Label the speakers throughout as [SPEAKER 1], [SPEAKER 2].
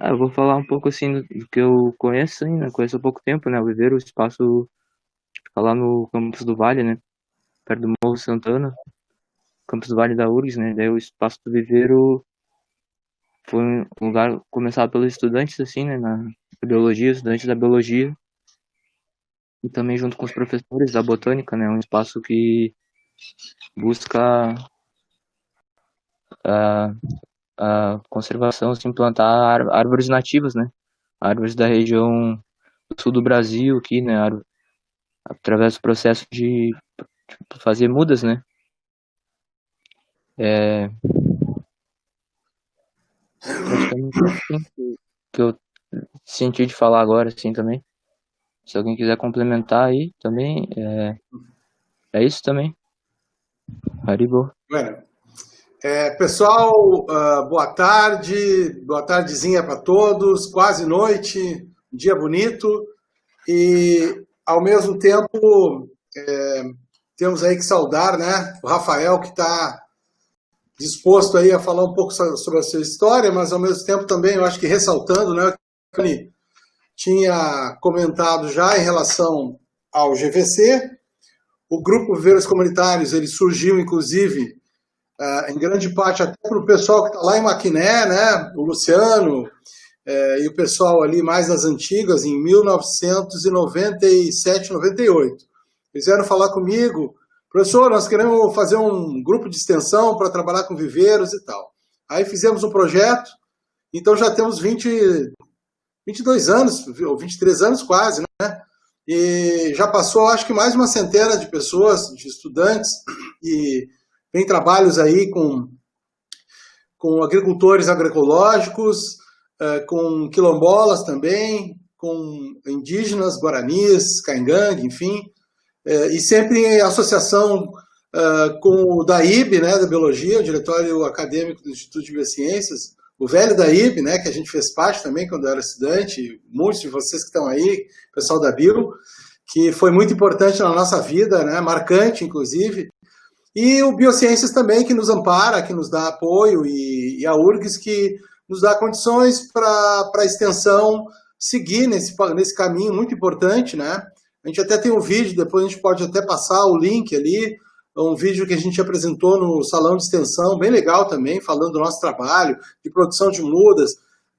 [SPEAKER 1] Eu vou falar um pouco assim do que eu conheço, né? Conheço há pouco tempo, né? O Viveiro, o espaço fica lá no Campos do Vale, né? Perto do Morro Santana, Campos do Vale da URGS, né? Daí o espaço do Viveiro foi um lugar começado pelos estudantes, assim, né? Na biologia, estudantes da biologia, e também junto com os professores da botânica, né? Um espaço que busca a, a conservação, assim, plantar árvores nativas, né? Árvores da região do sul do Brasil, aqui, né? Através do processo de fazer mudas, né? É praticamente assim que eu senti de falar agora, assim, também. Se alguém quiser complementar aí também, é isso também. Haribo.
[SPEAKER 2] Bueno, pessoal, boa tardezinha para todos, quase noite, um dia bonito e ao mesmo tempo temos aí que saudar, né, o Rafael que está disposto aí a falar um pouco sobre a sua história, mas ao mesmo tempo também eu acho que ressaltando, né, que ele tinha comentado já em relação ao GVC, o Grupo Viveiros Comunitários, ele surgiu inclusive em grande parte até para o pessoal que está lá em Maquiné, né, o Luciano, e o pessoal ali mais das antigas, em 1997, 98. Eles vieram falar comigo, professor, nós queremos fazer um grupo de extensão para trabalhar com viveiros e tal. Aí fizemos um projeto, então já temos 22 anos, ou 23 anos quase, né? E já passou, acho que mais de uma centena de pessoas, de estudantes, e tem trabalhos aí com agricultores agroecológicos, com quilombolas também, com indígenas, guaranis, caingangue, enfim, e sempre em associação com o DAIB, né, da Biologia, o Diretório Acadêmico do Instituto de Biociências, o velho DAIB, né, que a gente fez parte também quando eu era estudante, muitos de vocês que estão aí, pessoal da Bio, que foi muito importante na nossa vida, né, marcante, inclusive, e o Biociências também, que nos ampara, que nos dá apoio, e a URGS, que nos dá condições para a extensão seguir nesse caminho muito importante, né? A gente até tem um vídeo, depois a gente pode até passar o link ali, um vídeo que a gente apresentou no salão de extensão, bem legal também, falando do nosso trabalho, de produção de mudas,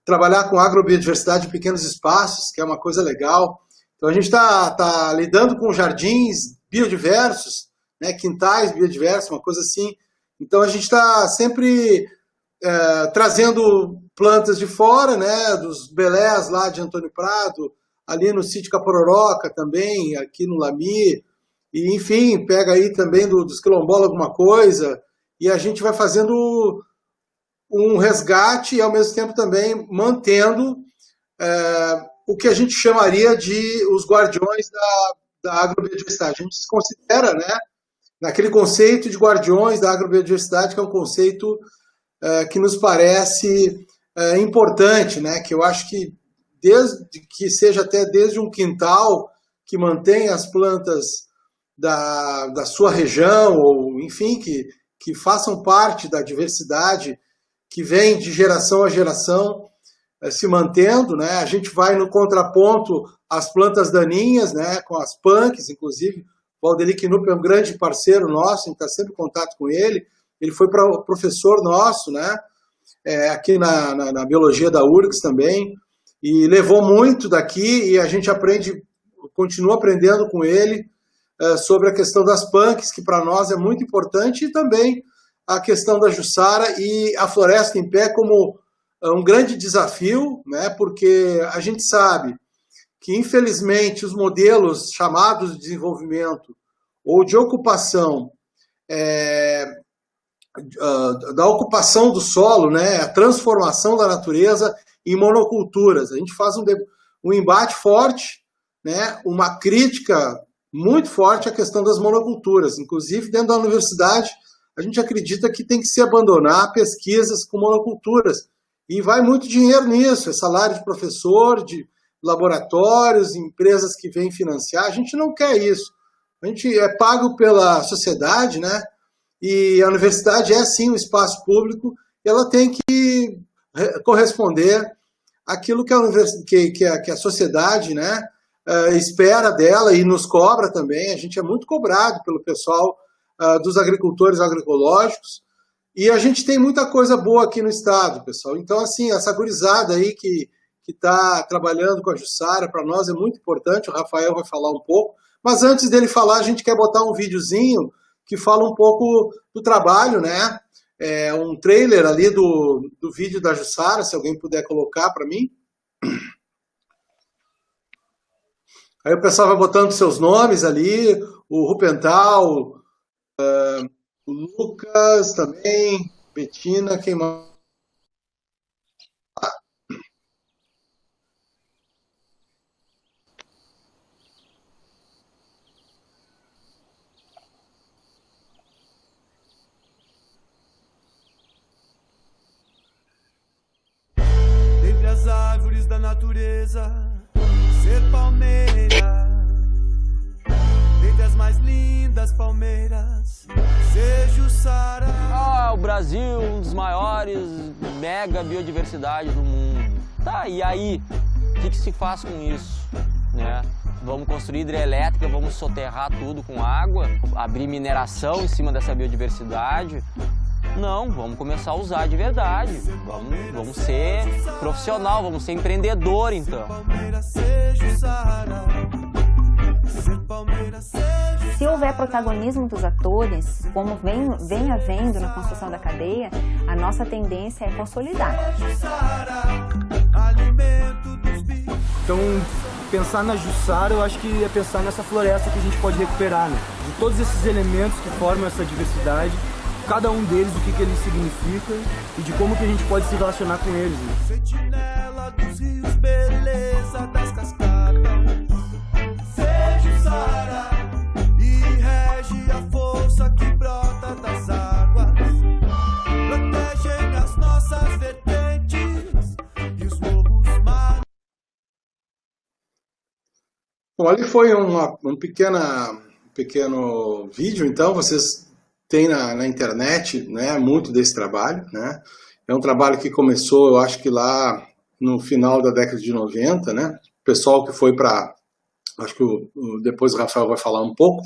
[SPEAKER 2] trabalhar com agrobiodiversidade em pequenos espaços, que é uma coisa legal. Então a gente está lidando com jardins biodiversos, né, quintais biodiversos, uma coisa assim. Então a gente está sempre trazendo plantas de fora, né, dos belés lá de Antônio Prado, ali no sítio Capororoca também, aqui no Lami, e enfim, pega aí também dos quilombolas alguma coisa, e a gente vai fazendo um resgate e ao mesmo tempo também mantendo o que a gente chamaria de os guardiões da agrobiodiversidade. A gente se considera, né, naquele conceito de guardiões da agrobiodiversidade, que é um conceito que nos parece importante, né? Que eu acho que desde que seja até desde um quintal que mantém as plantas da sua região, ou enfim, que façam parte da diversidade que vem de geração a geração se mantendo, né? A gente vai no contraponto às plantas daninhas, né? Com as punks, inclusive. O Valdeli Knupp é um grande parceiro nosso, a gente está sempre em contato com ele. Ele foi professor nosso, né? Aqui na biologia da URGS também, e levou muito daqui, e a gente aprende, continua aprendendo com ele sobre a questão das punks, que para nós é muito importante, e também a questão da Jussara e a floresta em pé como um grande desafio, né? Porque a gente sabe que, infelizmente, os modelos chamados de desenvolvimento ou de ocupação da ocupação do solo, né, a transformação da natureza em monoculturas. A gente faz um embate forte, né, uma crítica muito forte à questão das monoculturas. Inclusive, dentro da universidade, a gente acredita que tem que se abandonar pesquisas com monoculturas. E vai muito dinheiro nisso, é salário de professor, de laboratórios, empresas que vêm financiar. A gente não quer isso. A gente é pago pela sociedade, né? E a universidade é sim um espaço público, e ela tem que corresponder aquilo que a sociedade, né, espera dela e nos cobra também. A gente é muito cobrado pelo pessoal dos agricultores agroecológicos, e a gente tem muita coisa boa aqui no estado, pessoal. Então, assim, essa gurizada aí que está trabalhando com a Jussara, para nós é muito importante. O Rafael vai falar um pouco, mas antes dele falar, a gente quer botar um videozinho que fala um pouco do trabalho, né? Um trailer ali do vídeo da Jussara, se alguém puder colocar para mim. Aí o pessoal vai botando seus nomes ali, o Rupental, o Lucas também, Betina, quem mais?
[SPEAKER 3] Dentre as árvores da natureza, ser palmeira. Dentre as mais lindas palmeiras, ser Jussara.
[SPEAKER 4] O Brasil, um dos maiores mega biodiversidade do mundo. Tá, e aí? O que se faz com isso? Né? Vamos construir hidrelétrica, vamos soterrar tudo com água, abrir mineração em cima dessa biodiversidade? Não, vamos começar a usar de verdade. Vamos ser profissional, vamos ser empreendedor, então.
[SPEAKER 5] Se houver protagonismo dos atores, como vem havendo na construção da cadeia, a nossa tendência é consolidar.
[SPEAKER 6] Então, pensar na Jussara, eu acho que é pensar nessa floresta que a gente pode recuperar, né? De todos esses elementos que formam essa diversidade, cada um deles, o que ele significa e de como que a gente pode se relacionar com eles, né?
[SPEAKER 3] Sentinela dos rios, beleza das cascatas. Seja Jussara e rege a força que brota das águas. Protegem as nossas vertentes e os morros mar.
[SPEAKER 2] Bom, ali foi um pequeno vídeo, então vocês têm na internet, né, muito desse trabalho, né? É um trabalho que começou, eu acho que lá no final da década de 90, né? O pessoal que foi para, acho que depois o Rafael vai falar um pouco,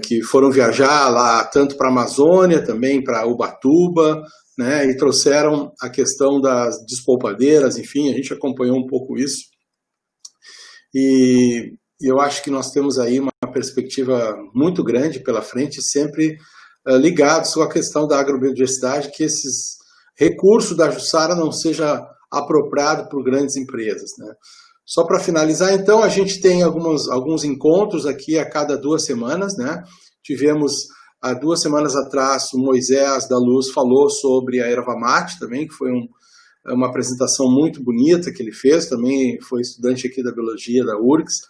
[SPEAKER 2] que foram viajar lá tanto para a Amazônia, também para Ubatuba, né? E trouxeram a questão das despolpadeiras, enfim, a gente acompanhou um pouco isso. E eu acho que nós temos aí uma perspectiva muito grande pela frente, sempre ligados com a questão da agrobiodiversidade, que esses recursos da Jussara não seja apropriado por grandes empresas, né? Só para finalizar, então, a gente tem alguns encontros aqui a cada 2 semanas, né? Tivemos, há 2 semanas atrás, o Moisés da Luz falou sobre a erva mate também, que foi uma apresentação muito bonita que ele fez, também foi estudante aqui da biologia da URGS,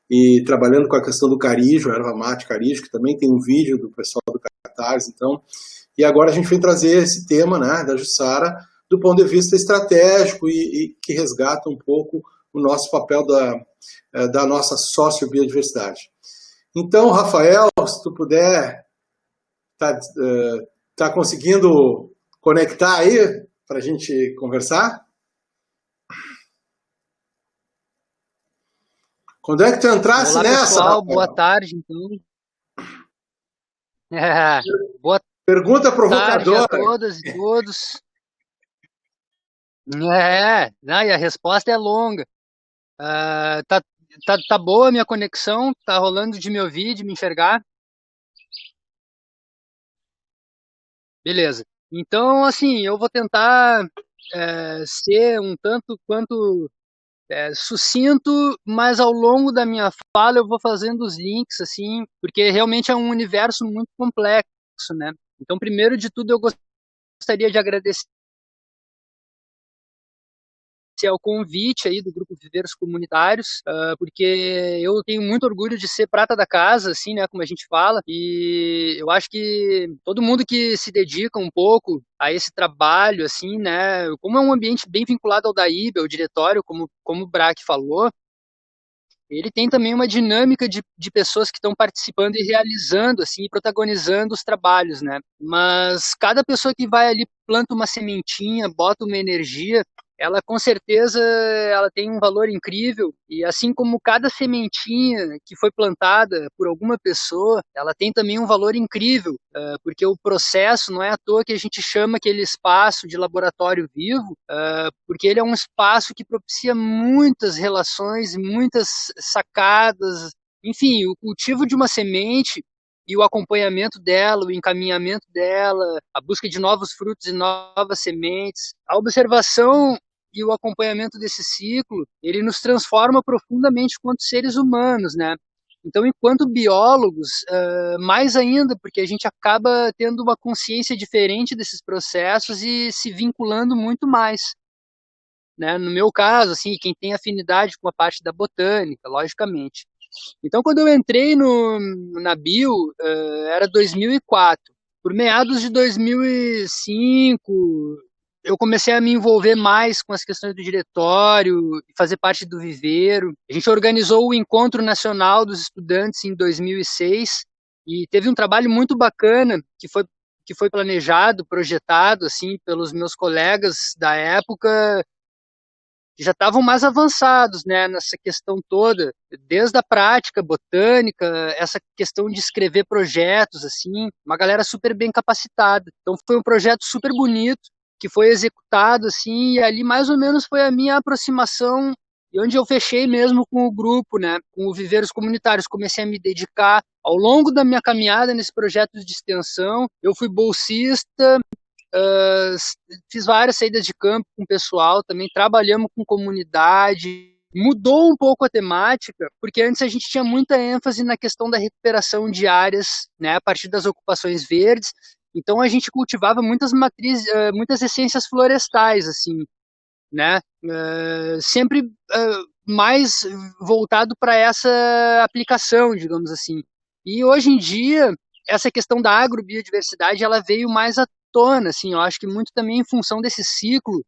[SPEAKER 2] e trabalhando com a questão do carijo, a erva mate carijo, que também tem um vídeo do pessoal do Catarse, então, e agora a gente vem trazer esse tema, né, da Jussara do ponto de vista estratégico e que resgata um pouco o nosso papel da nossa sociobiodiversidade. Então, Rafael, se tu puder, tá conseguindo conectar aí para a gente conversar? Quando é que tu entrasse
[SPEAKER 7] Olá,
[SPEAKER 2] nessa?
[SPEAKER 7] pessoal,
[SPEAKER 2] Rafael?
[SPEAKER 7] boa tarde, então. Boa
[SPEAKER 2] Pergunta
[SPEAKER 7] tarde a
[SPEAKER 2] provocadora.
[SPEAKER 7] todas e todos. Não, e a resposta é longa. Tá boa a minha conexão? Tá rolando de me ouvir, de me enxergar? Beleza. Então, assim, eu vou tentar ser um tanto quanto sucinto, mas ao longo da minha fala eu vou fazendo os links, assim, porque realmente é um universo muito complexo, né? Então, primeiro de tudo, eu gostaria de agradecer ao convite aí do Grupo Viveiros Comunitários, porque eu tenho muito orgulho de ser prata da casa, assim, né, como a gente fala, e eu acho que todo mundo que se dedica um pouco a esse trabalho, assim, né, como é um ambiente bem vinculado ao DAIB, ao diretório, como o Braque falou, ele tem também uma dinâmica de pessoas que estão participando e realizando, assim, protagonizando os trabalhos, né, mas cada pessoa que vai ali planta uma sementinha, bota uma energia, ela com certeza ela tem um valor incrível, e assim como cada sementinha que foi plantada por alguma pessoa, ela tem também um valor incrível, porque o processo não é à toa que a gente chama aquele espaço de laboratório vivo, porque ele é um espaço que propicia muitas relações, muitas sacadas, enfim, o cultivo de uma semente e o acompanhamento dela, o encaminhamento dela, a busca de novos frutos e novas sementes, a observação e o acompanhamento desse ciclo, ele nos transforma profundamente quanto seres humanos, né? Então, enquanto biólogos, mais ainda, porque a gente acaba tendo uma consciência diferente desses processos e se vinculando muito mais, né? No meu caso, assim, quem tem afinidade com a parte da botânica, logicamente. Então, quando eu entrei na Bio, era 2004. Por meados de 2005, eu comecei a me envolver mais com as questões do diretório, fazer parte do viveiro. A gente organizou o Encontro Nacional dos Estudantes em 2006 e teve um trabalho muito bacana que foi planejado, projetado assim pelos meus colegas da época, que já estavam mais avançados, né, nessa questão toda, desde a prática botânica, essa questão de escrever projetos, assim, uma galera super bem capacitada. Então foi um projeto super bonito, que foi executado, assim, e ali mais ou menos foi a minha aproximação, e onde eu fechei mesmo com o grupo, né, com o Viveiros Comunitários, comecei a me dedicar ao longo da minha caminhada nesse projeto de extensão. Eu fui bolsista, Uh, fiz várias saídas de campo com o pessoal, também trabalhamos com comunidade. Mudou um pouco a temática, porque antes a gente tinha muita ênfase na questão da recuperação de áreas, né, a partir das ocupações verdes. Então a gente cultivava muitas matrizes, muitas essências florestais, assim, né, sempre mais voltado para essa aplicação, digamos assim. E hoje em dia essa questão da agrobiodiversidade ela veio mais à tona, assim, eu acho que muito também em função desse ciclo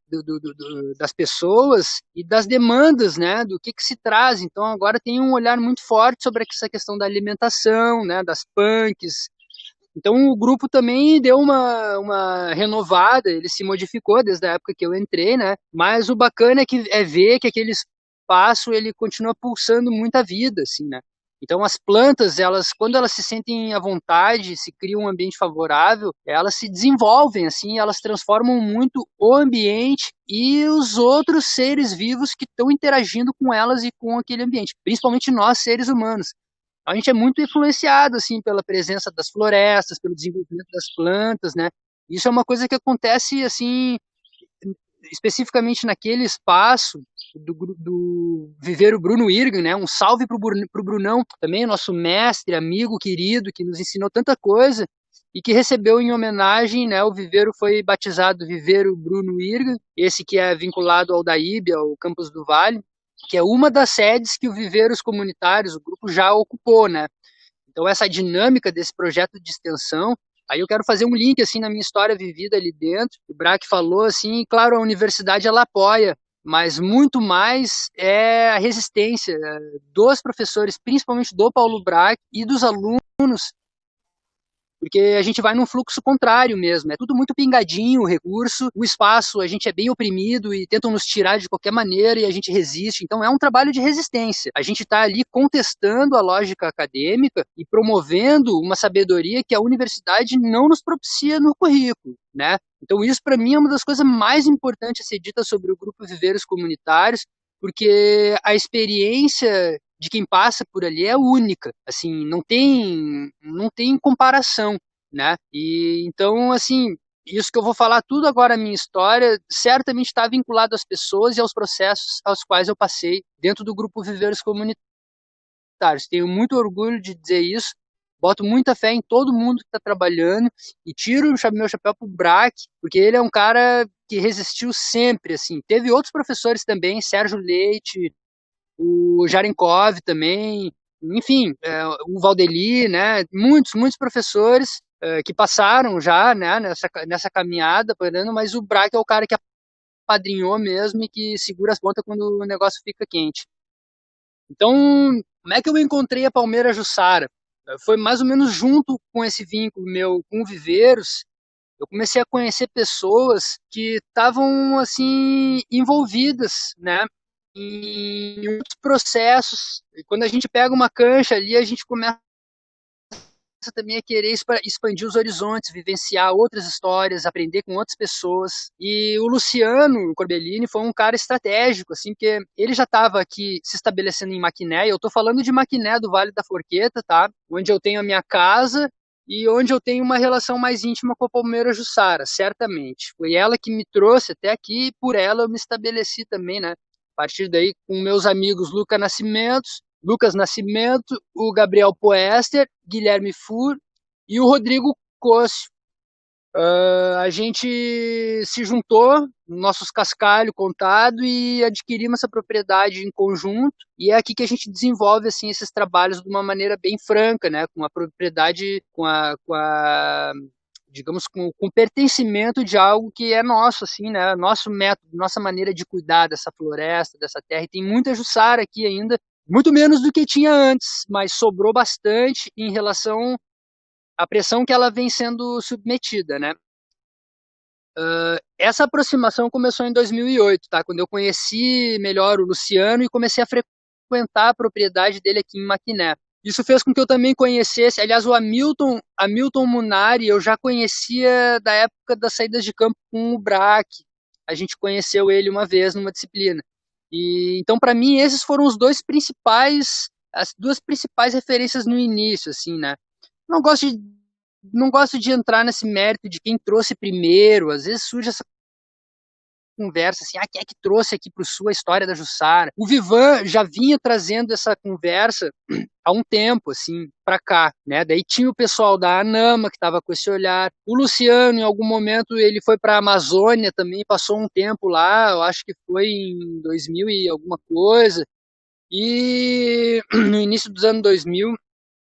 [SPEAKER 7] das pessoas e das demandas, né, do que se traz. Então agora tem um olhar muito forte sobre essa questão da alimentação, né, das punks. Então o grupo também deu uma renovada, ele se modificou desde a época que eu entrei, né, mas o bacana é ver que aquele espaço ele continua pulsando muita vida, assim, né. Então as plantas, elas, quando elas se sentem à vontade, se cria um ambiente favorável, elas se desenvolvem, assim, elas transformam muito o ambiente e os outros seres vivos que estão interagindo com elas e com aquele ambiente, principalmente nós, seres humanos. A gente é muito influenciado, assim, pela presença das florestas, pelo desenvolvimento das plantas, né? Isso é uma coisa que acontece, assim, especificamente naquele espaço do viveiro Bruno Irgan, né? Um salve pro Brunão, também nosso mestre, amigo, querido, que nos ensinou tanta coisa e que recebeu em homenagem, né? O viveiro foi batizado Viveiro Bruno Irgan, esse que é vinculado ao DAIB, ao Campus do Vale, que é uma das sedes que o Viveiros Comunitários, o grupo, já ocupou, né? Então essa dinâmica desse projeto de extensão, aí eu quero fazer um link assim na minha história vivida ali dentro. O Braque falou assim, claro, a universidade ela apoia, mas muito mais é a resistência dos professores, principalmente do Paulo Braque e dos alunos, porque a gente vai num fluxo contrário mesmo, é tudo muito pingadinho, o recurso, o espaço, a gente é bem oprimido e tentam nos tirar de qualquer maneira e a gente resiste, então é um trabalho de resistência. A gente está ali contestando a lógica acadêmica e promovendo uma sabedoria que a universidade não nos propicia no currículo, né? Então isso para mim é uma das coisas mais importantes a ser dita sobre o grupo Viveiros Comunitários, porque a experiência de quem passa por ali é única, assim, não tem comparação, né? E então, assim, isso que eu vou falar tudo agora, a minha história, certamente está vinculado às pessoas e aos processos aos quais eu passei dentro do grupo Viveiros Comunitários. Tenho muito orgulho de dizer isso, boto muita fé em todo mundo que está trabalhando e tiro meu chapéu pro Braque, porque ele é um cara que resistiu sempre, assim. Teve outros professores também, Sérgio Leite, o Jarenkov também, enfim, o Valdeli, né, muitos professores que passaram já, né, nessa caminhada, mas o Braque é o cara que apadrinhou mesmo e que segura as pontas quando o negócio fica quente. Então, como é que eu encontrei a Palmeira Jussara? Foi mais ou menos junto com esse vínculo meu com o Viveiros, eu comecei a conhecer pessoas que estavam assim envolvidas, né, em outros processos. E quando a gente pega uma cancha ali, a gente começa também a querer expandir os horizontes, vivenciar outras histórias, aprender com outras pessoas. E o Luciano Corbellini foi um cara estratégico, assim, porque ele já estava aqui se estabelecendo em Maquiné, e eu estou falando de Maquiné do Vale da Forqueta, tá? Onde eu tenho a minha casa e onde eu tenho uma relação mais íntima com a Palmeira Jussara, certamente. Foi ela que me trouxe até aqui, e por ela eu me estabeleci também, né? A partir daí, com meus amigos Lucas Nascimento, o Gabriel Poester, Guilherme Fur e o Rodrigo Cossio. A gente se juntou, nossos cascalhos contados, e adquirimos essa propriedade em conjunto. E é aqui que a gente desenvolve assim, esses trabalhos de uma maneira bem franca, né? Com a propriedade, digamos, com pertencimento de algo que é nosso, assim, né? Nosso método, nossa maneira de cuidar dessa floresta, dessa terra. E tem muita jussara aqui ainda, muito menos do que tinha antes, mas sobrou bastante em relação à pressão que ela vem sendo submetida, né? Essa aproximação começou em 2008, tá? Quando eu conheci melhor o Luciano e comecei a frequentar a propriedade dele aqui em Maquiné. Isso fez com que eu também conhecesse, aliás, o Hamilton Munari, eu já conhecia da época das saídas de campo com o Braque. A gente conheceu ele uma vez numa disciplina. E então, para mim, esses foram as duas principais referências no início, assim, né? Não gosto de não gosto de entrar nesse mérito de quem trouxe primeiro. Às vezes surge essa conversa assim, quem é que trouxe aqui para o Sul a história da Jussara? O Vivan já vinha trazendo essa conversa há um tempo, assim, para cá, né? Daí tinha o pessoal da Anama que estava com esse olhar. O Luciano, em algum momento, ele foi para a Amazônia também, passou um tempo lá, eu acho que foi em 2000 e alguma coisa. E no início dos anos 2000.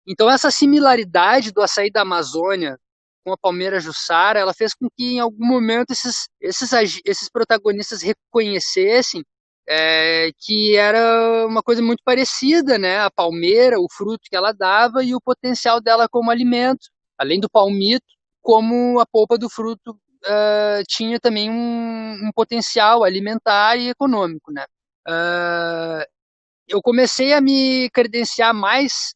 [SPEAKER 7] Então, essa similaridade do açaí da Amazônia com a palmeira Jussara, ela fez com que, em algum momento, esses protagonistas reconhecessem que era uma coisa muito parecida, né? A palmeira, o fruto que ela dava e o potencial dela como alimento. Além do palmito, como a polpa do fruto tinha também um potencial alimentar e econômico, né? Eu comecei a me credenciar mais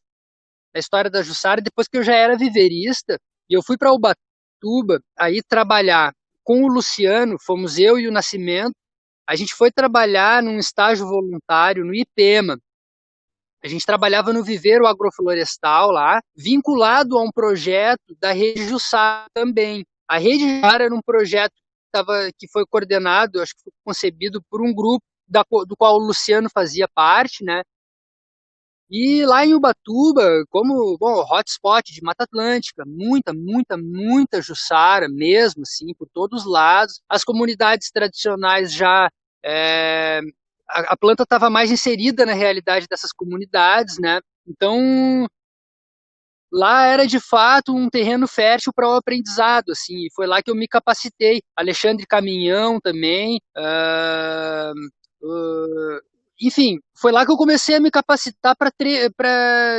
[SPEAKER 7] a história da Jussara depois que eu já era viverista, e eu fui para Ubatuba aí trabalhar com o Luciano, fomos eu e o Nascimento. A gente foi trabalhar num estágio voluntário no IPEMA. A gente trabalhava no viveiro agroflorestal lá, vinculado a um projeto da Rede Jussara também. A Rede Jussara era um projeto que foi coordenado, acho que foi concebido por um grupo do qual o Luciano fazia parte, né? E lá em Ubatuba, como hotspot de Mata Atlântica, muita Jussara mesmo, assim, por todos os lados. As comunidades tradicionais já a planta estava mais inserida na realidade dessas comunidades, né? Então lá era de fato um terreno fértil para o aprendizado, assim. E foi lá que eu me capacitei. Alexandre Caminhão também. Enfim, foi lá que eu comecei a me capacitar para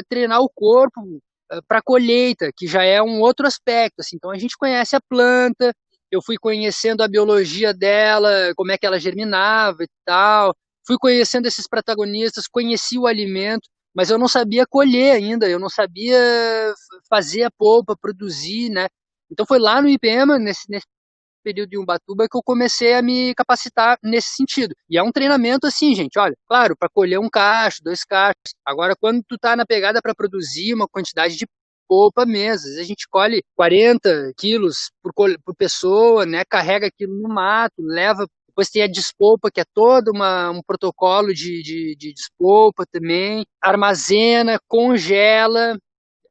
[SPEAKER 7] treinar o corpo para colheita, que já é um outro aspecto. Assim. Então a gente conhece a planta, eu fui conhecendo a biologia dela, como é que ela germinava e tal. Fui conhecendo esses protagonistas, conheci o alimento, mas eu não sabia colher ainda, eu não sabia fazer a polpa, produzir, né? Então foi lá no IPEMA, nesse período de Ubatuba, que eu comecei a me capacitar nesse sentido. E é um treinamento assim, gente, olha, claro, para colher um cacho, 2 cachos. Agora, quando tu tá na pegada para produzir uma quantidade de polpa mesmo, às vezes a gente colhe 40 quilos por pessoa, né? Carrega aquilo no mato, leva. Depois tem a despolpa, que é todo um protocolo de despolpa também. Armazena, congela,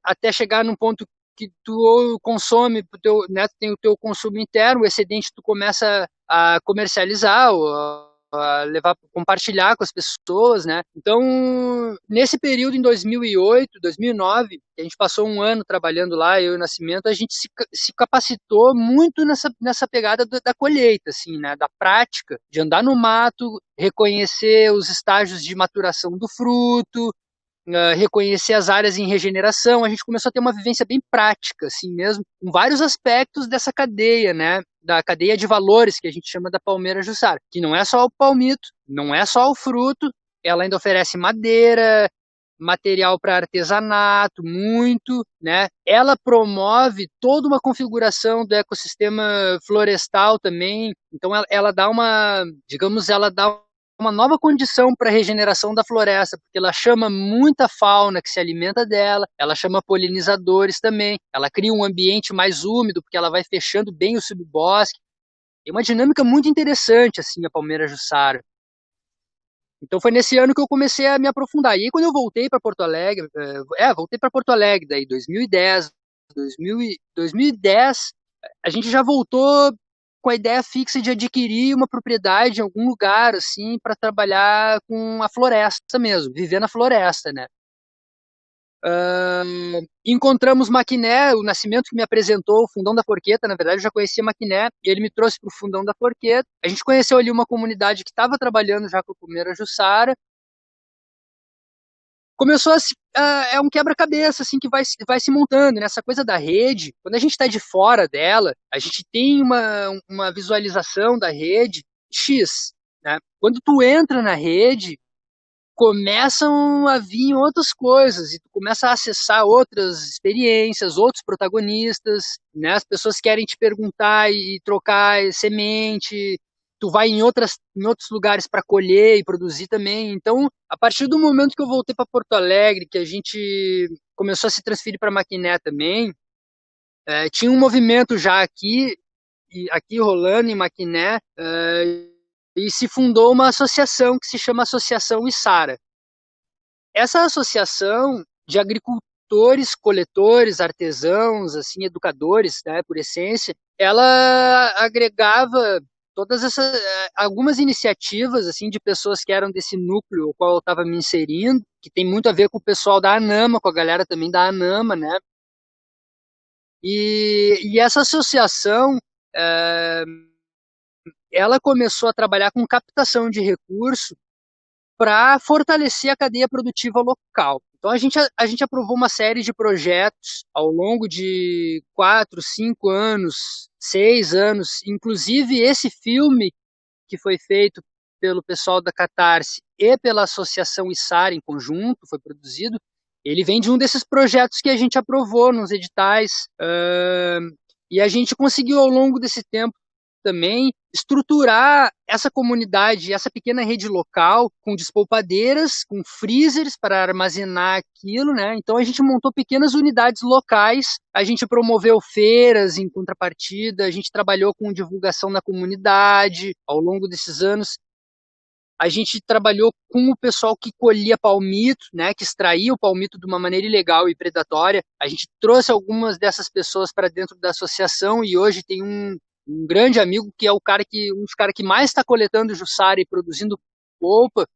[SPEAKER 7] até chegar num ponto que tu consome, né, tu tem o teu consumo interno, o excedente tu começa a comercializar, ou a levar, compartilhar com as pessoas, né? Então, nesse período em 2008, 2009, a gente passou um ano trabalhando lá, eu e o Nascimento, a gente se capacitou muito nessa pegada da colheita, assim, né? Da prática, de andar no mato, reconhecer os estágios de maturação do fruto, reconhecer as áreas em regeneração. A gente começou a ter uma vivência bem prática, assim mesmo, com vários aspectos dessa cadeia, né? Da cadeia de valores que a gente chama da palmeira Jussara, que não é só o palmito, não é só o fruto, ela ainda oferece madeira, material para artesanato, muito, né? Ela promove toda uma configuração do ecossistema florestal também. Então ela dá uma, digamos, ela dá uma nova condição para a regeneração da floresta, porque ela chama muita fauna que se alimenta dela, ela chama polinizadores também, ela cria um ambiente mais úmido, porque ela vai fechando bem o subbosque. É uma dinâmica muito interessante, assim, a palmeira Jussara. Então foi nesse ano que eu comecei a me aprofundar. E aí quando eu voltei para Porto Alegre, voltei para Porto Alegre, daí 2010, a gente já voltou com a ideia fixa de adquirir uma propriedade em algum lugar, assim, para trabalhar com a floresta mesmo, viver na floresta, né? Encontramos Maquiné, o Nascimento que me apresentou o Fundão da Forqueta. Na verdade eu já conhecia Maquiné, e ele me trouxe para o Fundão da Forqueta. A gente conheceu ali uma comunidade que estava trabalhando já com a palmeira Jussara. Começou é um quebra-cabeça assim que vai se montando nessa coisa da rede. Quando a gente está de fora dela, a gente tem uma visualização da rede X, né? Quando tu entra na rede, começam a vir outras coisas e tu começa a acessar outras experiências, outros protagonistas, né? As pessoas querem te perguntar e trocar semente, tu vai em outros lugares para colher e produzir também. Então, a partir do momento que eu voltei para Porto Alegre, que a gente começou a se transferir para Maquiné também, tinha um movimento já aqui rolando em Maquiné, e se fundou uma associação que se chama Associação Içara. Essa associação de agricultores, coletores, artesãos, assim, educadores, né, por essência, ela agregava algumas iniciativas assim de pessoas que eram desse núcleo ao qual eu estava me inserindo, que tem muito a ver com o pessoal da ANAMA, com a galera também da ANAMA, né? E essa associação ela começou a trabalhar com captação de recurso para fortalecer a cadeia produtiva local. Então a gente aprovou uma série de projetos ao longo de 4, 5 anos, 6 anos, inclusive esse filme que foi feito pelo pessoal da Catarse e pela Associação Içara em conjunto, foi produzido, ele vem de um desses projetos que a gente aprovou nos editais, e a gente conseguiu ao longo desse tempo também estruturar essa comunidade, essa pequena rede local, com despolpadeiras, com freezers para armazenar aquilo, né? Então a gente montou pequenas unidades locais, a gente promoveu feiras em contrapartida, a gente trabalhou com divulgação na comunidade ao longo desses anos. A gente trabalhou com o pessoal que colhia palmito, né, que extraía o palmito de uma maneira ilegal e predatória. A gente trouxe algumas dessas pessoas para dentro da associação e hoje tem um grande amigo que é um dos caras que mais está coletando Jussara e produzindo polpa.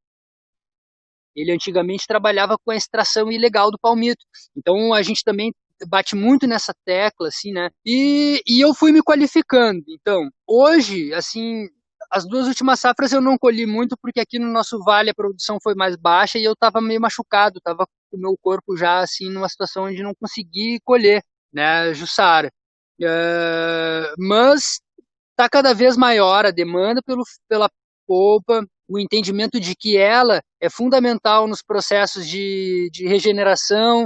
[SPEAKER 7] Ele antigamente trabalhava com a extração ilegal do palmito. Então a gente também bate muito nessa tecla, assim, né? E eu fui me qualificando. Então, hoje, assim, as 2 últimas safras eu não colhi muito porque aqui no nosso vale a produção foi mais baixa e eu estava meio machucado, estava com o meu corpo já assim numa situação onde não consegui colher, né, Jussara. Mas está cada vez maior a demanda pela polpa, o entendimento de que ela é fundamental nos processos de regeneração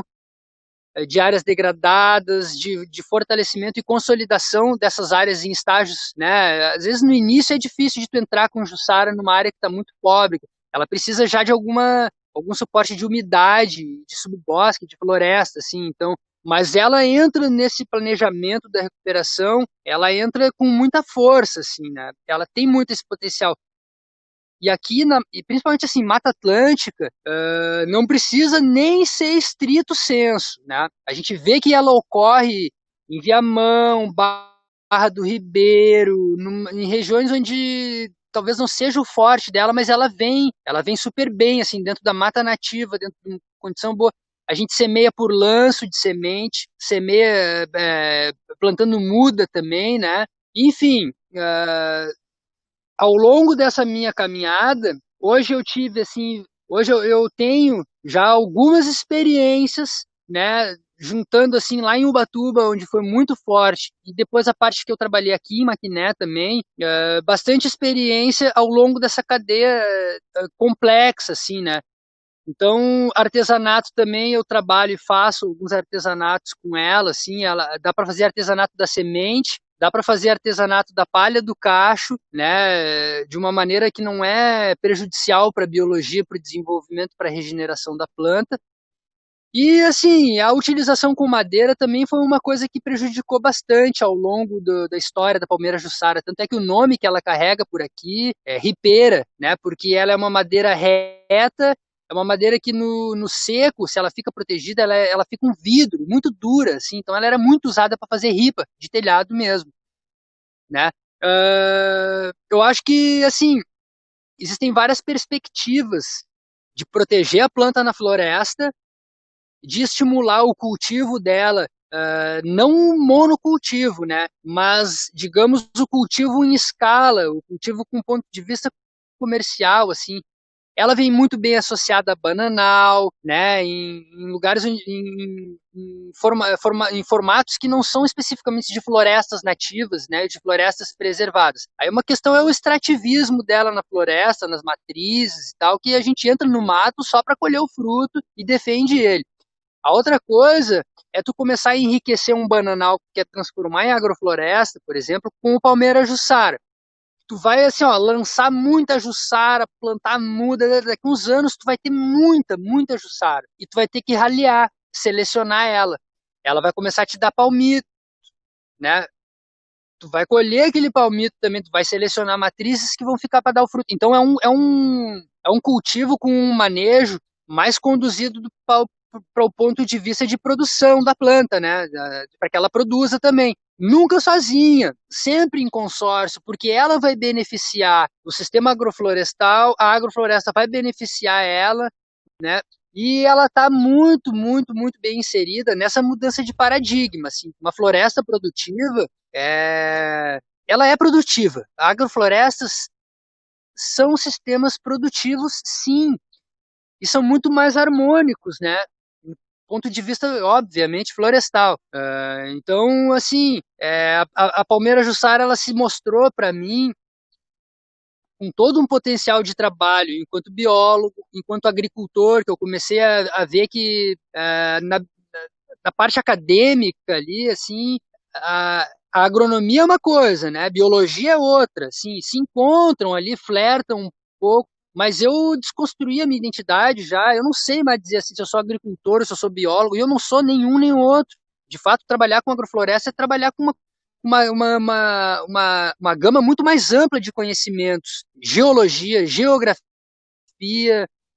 [SPEAKER 7] de áreas degradadas, de fortalecimento e consolidação dessas áreas em estágios, né? Às vezes no início é difícil de tu entrar com Jussara numa área que está muito pobre, ela precisa já de algum suporte de umidade, de subbosque, de floresta, assim, então, mas ela entra nesse planejamento da recuperação, ela entra com muita força, assim, né? Ela tem muito esse potencial. E aqui, principalmente assim, Mata Atlântica, não precisa nem ser estrito senso, né? A gente vê que ela ocorre em Viamão, Barra do Ribeiro, em regiões onde talvez não seja o forte dela, mas ela vem super bem, assim, dentro da mata nativa, dentro de uma condição boa. A gente semeia por lanço de semente, semeia plantando muda também, né? Enfim, ao longo dessa minha caminhada, hoje eu tenho já algumas experiências, né, juntando assim lá em Ubatuba, onde foi muito forte, e depois a parte que eu trabalhei aqui em Maquiné também, bastante experiência ao longo dessa cadeia complexa, assim, né. Então, artesanato também eu trabalho e faço alguns artesanatos com ela, assim, ela dá para fazer artesanato da semente, dá para fazer artesanato da palha do cacho, né, de uma maneira que não é prejudicial para a biologia, para o desenvolvimento, para a regeneração da planta. E assim, a utilização com madeira também foi uma coisa que prejudicou bastante ao longo da história da palmeira jussara, tanto é que o nome que ela carrega por aqui é ripeira, né, porque ela é uma madeira reta, é uma madeira que no seco, se ela fica protegida, ela fica um vidro, muito dura, assim, então ela era muito usada para fazer ripa de telhado mesmo, né. Eu acho que, assim, existem várias perspectivas de proteger a planta na floresta, de estimular o cultivo dela, não um monocultivo, né, mas, digamos, o cultivo em escala, o cultivo com ponto de vista comercial, assim. Ela vem muito bem associada a bananal, né, em lugares, em formatos que não são especificamente de florestas nativas, né, de florestas preservadas. Aí uma questão é o extrativismo dela na floresta, nas matrizes e tal, que a gente entra no mato só para colher o fruto e defende ele. A outra coisa é tu começar a enriquecer um bananal que quer transformar em agrofloresta, por exemplo, com o palmeira jussara. Tu vai assim, ó, lançar muita jussara, plantar muda, daqui uns anos tu vai ter muita jussara. E tu vai ter que raliar, selecionar ela. Ela vai começar a te dar palmito, né? Tu vai colher aquele palmito também, tu vai selecionar matrizes que vão ficar para dar o fruto. Então é um cultivo com um manejo mais conduzido para o ponto de vista de produção da planta, né? Para que ela produza também. Nunca sozinha, sempre em consórcio, porque ela vai beneficiar o sistema agroflorestal, a agrofloresta vai beneficiar ela, né? E ela está muito bem inserida nessa mudança de paradigma. Assim. Uma floresta produtiva, ela é produtiva. Agroflorestas são sistemas produtivos, sim, e são muito mais harmônicos, né? Do ponto de vista, obviamente, florestal. Então, assim, a palmeira jussara, ela se mostrou para mim com todo um potencial de trabalho enquanto biólogo, enquanto agricultor, que eu comecei a ver que na parte acadêmica ali, assim, a agronomia é uma coisa, né? A biologia é outra, assim, se encontram ali, flertam um pouco, mas eu desconstruí a minha identidade já, eu não sei mais dizer assim, se eu sou agricultor, se eu sou biólogo, e eu não sou nenhum nem outro. De fato, trabalhar com agrofloresta é trabalhar com uma gama muito mais ampla de conhecimentos, geologia, geografia,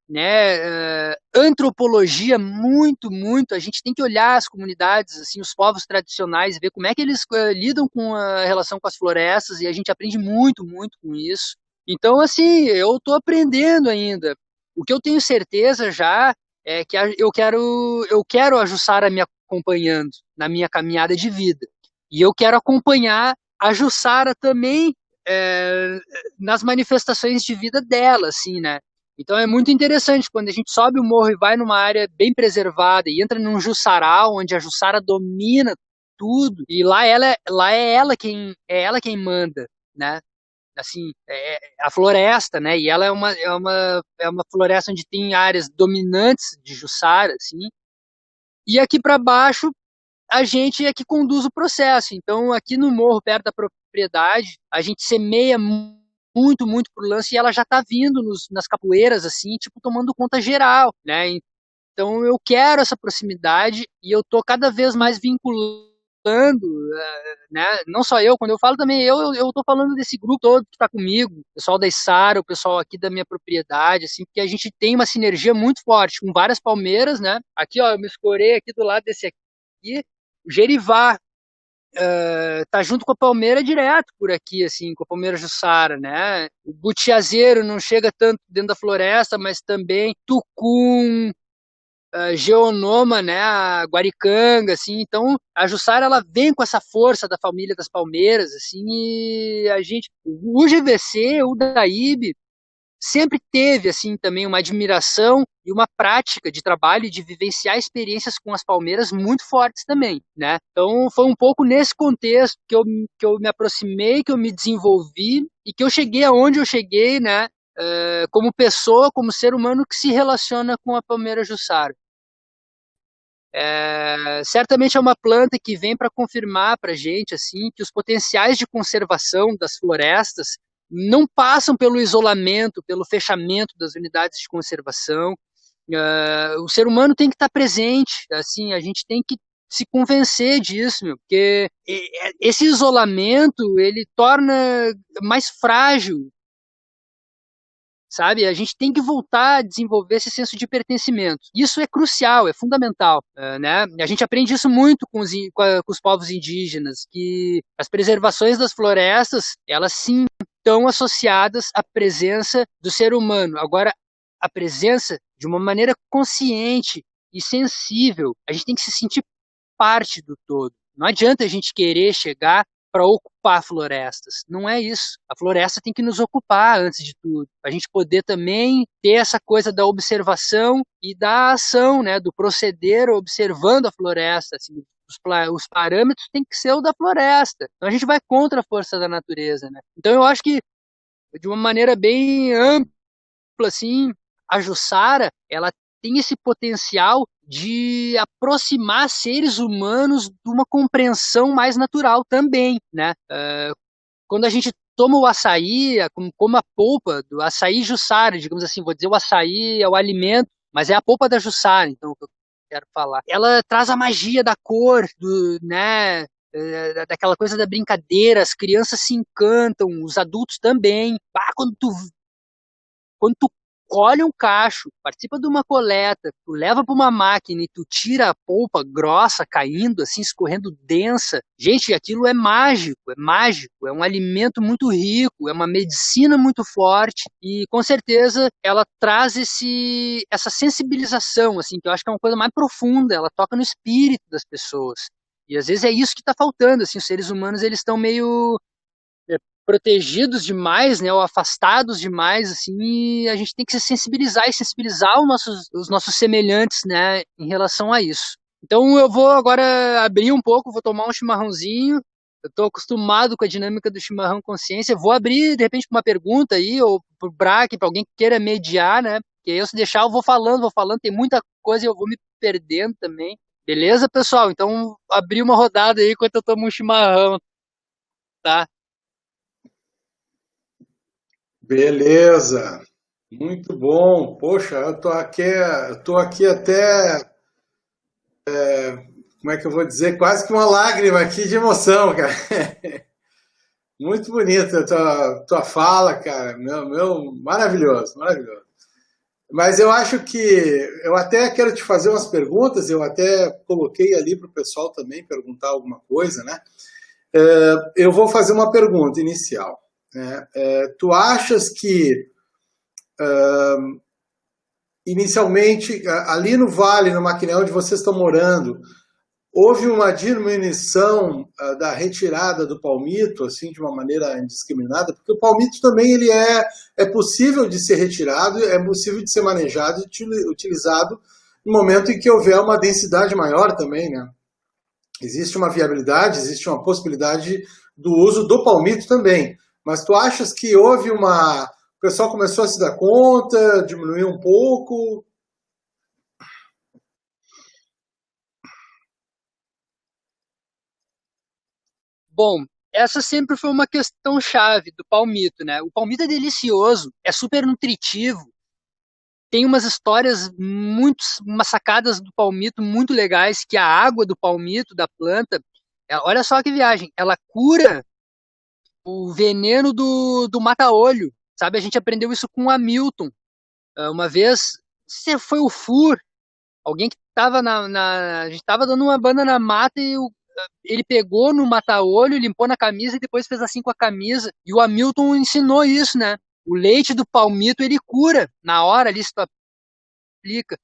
[SPEAKER 7] né, antropologia, muito, a gente tem que olhar as comunidades, assim, os povos tradicionais, ver como é que eles lidam com a relação com as florestas, e a gente aprende muito com isso. Então, assim, eu estou aprendendo ainda. O que eu tenho certeza já é que eu quero a Jussara me acompanhando na minha caminhada de vida. E eu quero acompanhar a Jussara também nas manifestações de vida dela, assim, né? Então é muito interessante quando a gente sobe o morro e vai numa área bem preservada e entra num jussaral onde a Jussara domina tudo e lá é ela quem manda, né? Assim, a floresta, né? E ela é uma floresta onde tem áreas dominantes de Jussara, assim. E aqui para baixo a gente é que conduz o processo. Então, aqui no morro, perto da propriedade, a gente semeia muito pro lance e ela já tá vindo nas capoeiras, assim, tipo, tomando conta geral, né? Então, eu quero essa proximidade e eu tô cada vez mais vinculando, né? Não só eu, quando eu falo também, eu tô falando desse grupo todo que tá comigo, o pessoal da Içara, o pessoal aqui da minha propriedade, assim, porque a gente tem uma sinergia muito forte com várias palmeiras, né? Aqui, ó, eu me escorei aqui do lado desse aqui, o Gerivá tá junto com a palmeira direto por aqui, assim, com a palmeira jussara, né? O butiazeiro não chega tanto dentro da floresta, mas também tucum, geonoma, né? A guaricanga, assim. Então, a jussara, ela vem com essa força da família das palmeiras, assim, e a gente... O GVC, o DAIB, sempre teve, assim, também uma admiração e uma prática de trabalho e de vivenciar experiências com as palmeiras muito fortes também, né? Então, foi um pouco nesse contexto que eu me aproximei, que eu me desenvolvi e que eu cheguei aonde eu cheguei, né? Como pessoa, como ser humano que se relaciona com a palmeira jussara. Certamente é uma planta que vem para confirmar para a gente assim, que os potenciais de conservação das florestas não passam pelo isolamento, pelo fechamento das unidades de conservação. O ser humano tem que estar presente, assim, a gente tem que se convencer disso, porque esse isolamento ele torna mais frágil, sabe? A gente tem que voltar a desenvolver esse senso de pertencimento. Isso é crucial, é fundamental, né? A gente aprende isso muito com os povos indígenas, que as preservações das florestas, elas sim estão associadas à presença do ser humano. Agora, a presença de uma maneira consciente e sensível. A gente tem que se sentir parte do todo. Não adianta a gente querer chegar para ocupar florestas. Não é isso. A floresta tem que nos ocupar antes de tudo. A gente poder também ter essa coisa da observação e da ação, né, do proceder observando a floresta. Assim, os parâmetros têm que ser o da floresta. Então a gente vai contra a força da natureza, né? Então eu acho que de uma maneira bem ampla, assim, a Jussara, ela tem esse potencial de aproximar seres humanos de uma compreensão mais natural também, né? Quando a gente toma o açaí, como a polpa do açaí Jussara, digamos assim, vou dizer o açaí é o alimento, mas é a polpa da Jussara, então, que eu quero falar. Ela traz a magia da cor, né? Daquela coisa da brincadeira, as crianças se encantam, os adultos também. Quando tu colhe um cacho, participa de uma coleta, tu leva para uma máquina e tu tira a polpa grossa caindo, assim, escorrendo densa. Gente, aquilo é mágico, é um alimento muito rico, é uma medicina muito forte e com certeza ela traz essa sensibilização, assim, que eu acho que é uma coisa mais profunda, ela toca no espírito das pessoas. E às vezes é isso que está faltando, assim, os seres humanos eles estão meio protegidos demais, né, ou afastados demais, assim, e a gente tem que se sensibilizar e sensibilizar os nossos semelhantes, né, em relação a isso. Então eu vou agora abrir um pouco, vou tomar um chimarrãozinho, eu estou acostumado com a dinâmica do chimarrão consciência, vou abrir, de repente, para uma pergunta aí, ou para o Braque, para alguém que queira mediar, né, porque eu se deixar eu vou falando, tem muita coisa e eu vou me perdendo também. Beleza, pessoal? Então abri uma rodada aí enquanto eu tomo um chimarrão, tá?
[SPEAKER 2] Beleza, muito bom. Poxa, eu tô aqui até, como é que eu vou dizer, quase que uma lágrima aqui de emoção, cara. Muito bonita a tua fala, cara. Maravilhoso, maravilhoso. Mas eu acho que eu até quero te fazer umas perguntas, eu até coloquei ali para o pessoal também perguntar alguma coisa, né? Eu vou fazer uma pergunta inicial. Tu achas que inicialmente ali no Vale, no Maquiné, onde vocês estão morando, houve uma diminuição da retirada do palmito, assim, de uma maneira indiscriminada? Porque o palmito também ele é possível de ser retirado, é possível de ser manejado e utilizado no momento em que houver uma densidade maior também, né? Existe uma viabilidade, existe uma possibilidade do uso do palmito também. Mas tu achas que houve o pessoal começou a se dar conta, diminuiu um pouco?
[SPEAKER 7] Bom, essa sempre foi uma questão chave do palmito, né? O palmito é delicioso, é super nutritivo, tem umas histórias umas sacadas do palmito muito legais, que a água do palmito, da planta, olha só que viagem, ela cura o veneno do mata-olho, sabe? A gente aprendeu isso com o Hamilton. Uma vez, se foi o Fur, alguém que estava a gente estava dando uma banda na mata e ele pegou no mata-olho, limpou na camisa e depois fez assim com a camisa. E o Hamilton ensinou isso, né? O leite do palmito, ele cura na hora ali, se tu aplica.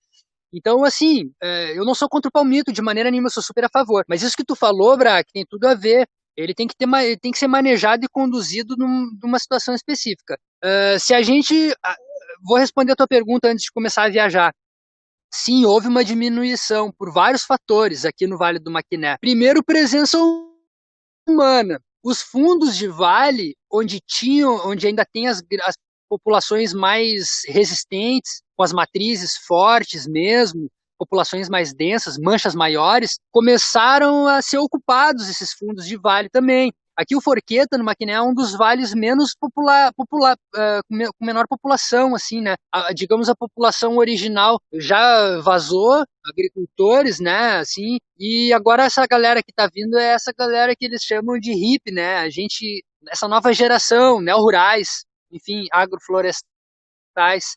[SPEAKER 7] Então, assim, eu não sou contra o palmito de maneira nenhuma, eu sou super a favor. Mas isso que tu falou, Braque, tem tudo a ver. Ele tem que ser manejado e conduzido numa situação específica. Se a gente vou responder a tua pergunta antes de começar a viajar. Sim, houve uma diminuição por vários fatores aqui no Vale do Maquiné. Primeiro, presença humana. Os fundos de vale, onde ainda tem as populações mais resistentes, com as matrizes fortes mesmo, populações mais densas, manchas maiores, começaram a ser ocupados esses fundos de vale também. Aqui o Forqueta, no Maquiné, é um dos vales menos com menor população, assim, né? Digamos, a população original já vazou, agricultores, né, assim, e agora essa galera que tá vindo é essa galera que eles chamam de hippie, né? Essa nova geração, neo-rurais, enfim, agroflorestais,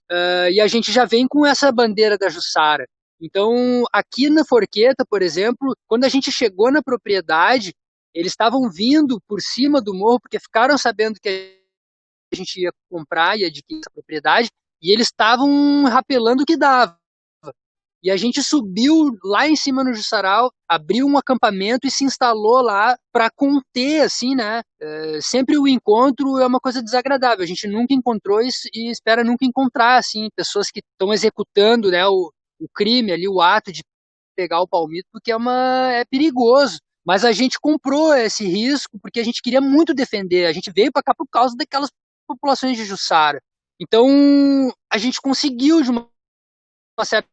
[SPEAKER 7] e a gente já vem com essa bandeira da Jussara. Então, aqui na Forqueta, por exemplo, quando a gente chegou na propriedade, eles estavam vindo por cima do morro, porque ficaram sabendo que a gente ia comprar e adquirir essa propriedade, e eles estavam rapelando o que dava. E a gente subiu lá em cima no Jussaral, abriu um acampamento e se instalou lá para conter, assim, né? Sempre o encontro é uma coisa desagradável. A gente nunca encontrou isso e espera nunca encontrar, assim, pessoas que estão executando, né, o crime ali, o ato de pegar o palmito, porque é perigoso. Mas a gente comprou esse risco porque a gente queria muito defender. A gente veio para cá por causa daquelas populações de Jussara. Então, a gente conseguiu, de uma certa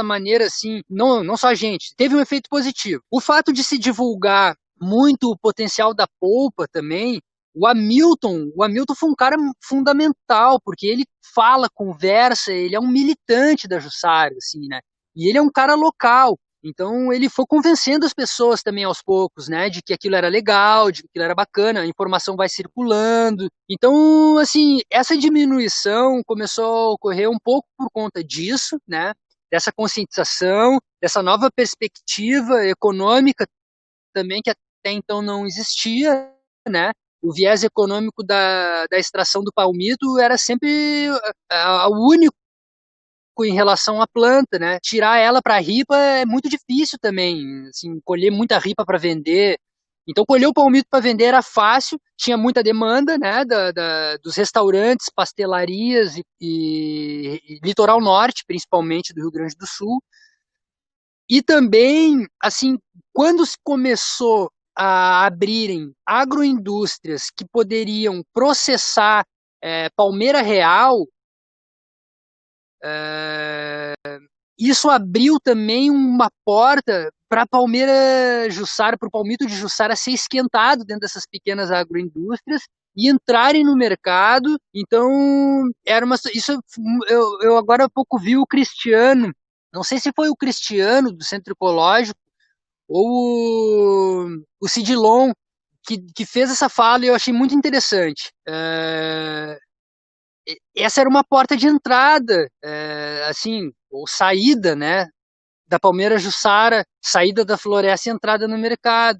[SPEAKER 7] maneira, assim, não só a gente, teve um efeito positivo. O fato de se divulgar muito o potencial da polpa também, o Hamilton foi um cara fundamental, porque ele fala, conversa, ele é um militante da Jussara, assim, né? E ele é um cara local. Então ele foi convencendo as pessoas também aos poucos, né, de que aquilo era legal, de que aquilo era bacana, a informação vai circulando. Então, assim, essa diminuição começou a ocorrer um pouco por conta disso, né, dessa conscientização, dessa nova perspectiva econômica também que até então não existia, né. O viés econômico da extração do palmito era sempre o único em relação à planta, né? Tirar ela para ripa é muito difícil também, assim, colher muita ripa para vender. Então, colher o palmito para vender era fácil, tinha muita demanda, né, dos restaurantes, pastelarias e litoral norte, principalmente do Rio Grande do Sul. E também, assim, quando se começou a abrirem agroindústrias que poderiam processar palmeira real, isso abriu também uma porta para a palmeira Jussara, para o palmito de Jussara ser esquentado dentro dessas pequenas agroindústrias e entrarem no mercado. Então, eu agora há pouco vi o Cristiano, não sei se foi o Cristiano do Centro Ecológico ou o Cidilon, que fez essa fala e eu achei muito interessante. Essa era uma porta de entrada, assim, ou saída, né, da palmeira Jussara, saída da floresta e entrada no mercado,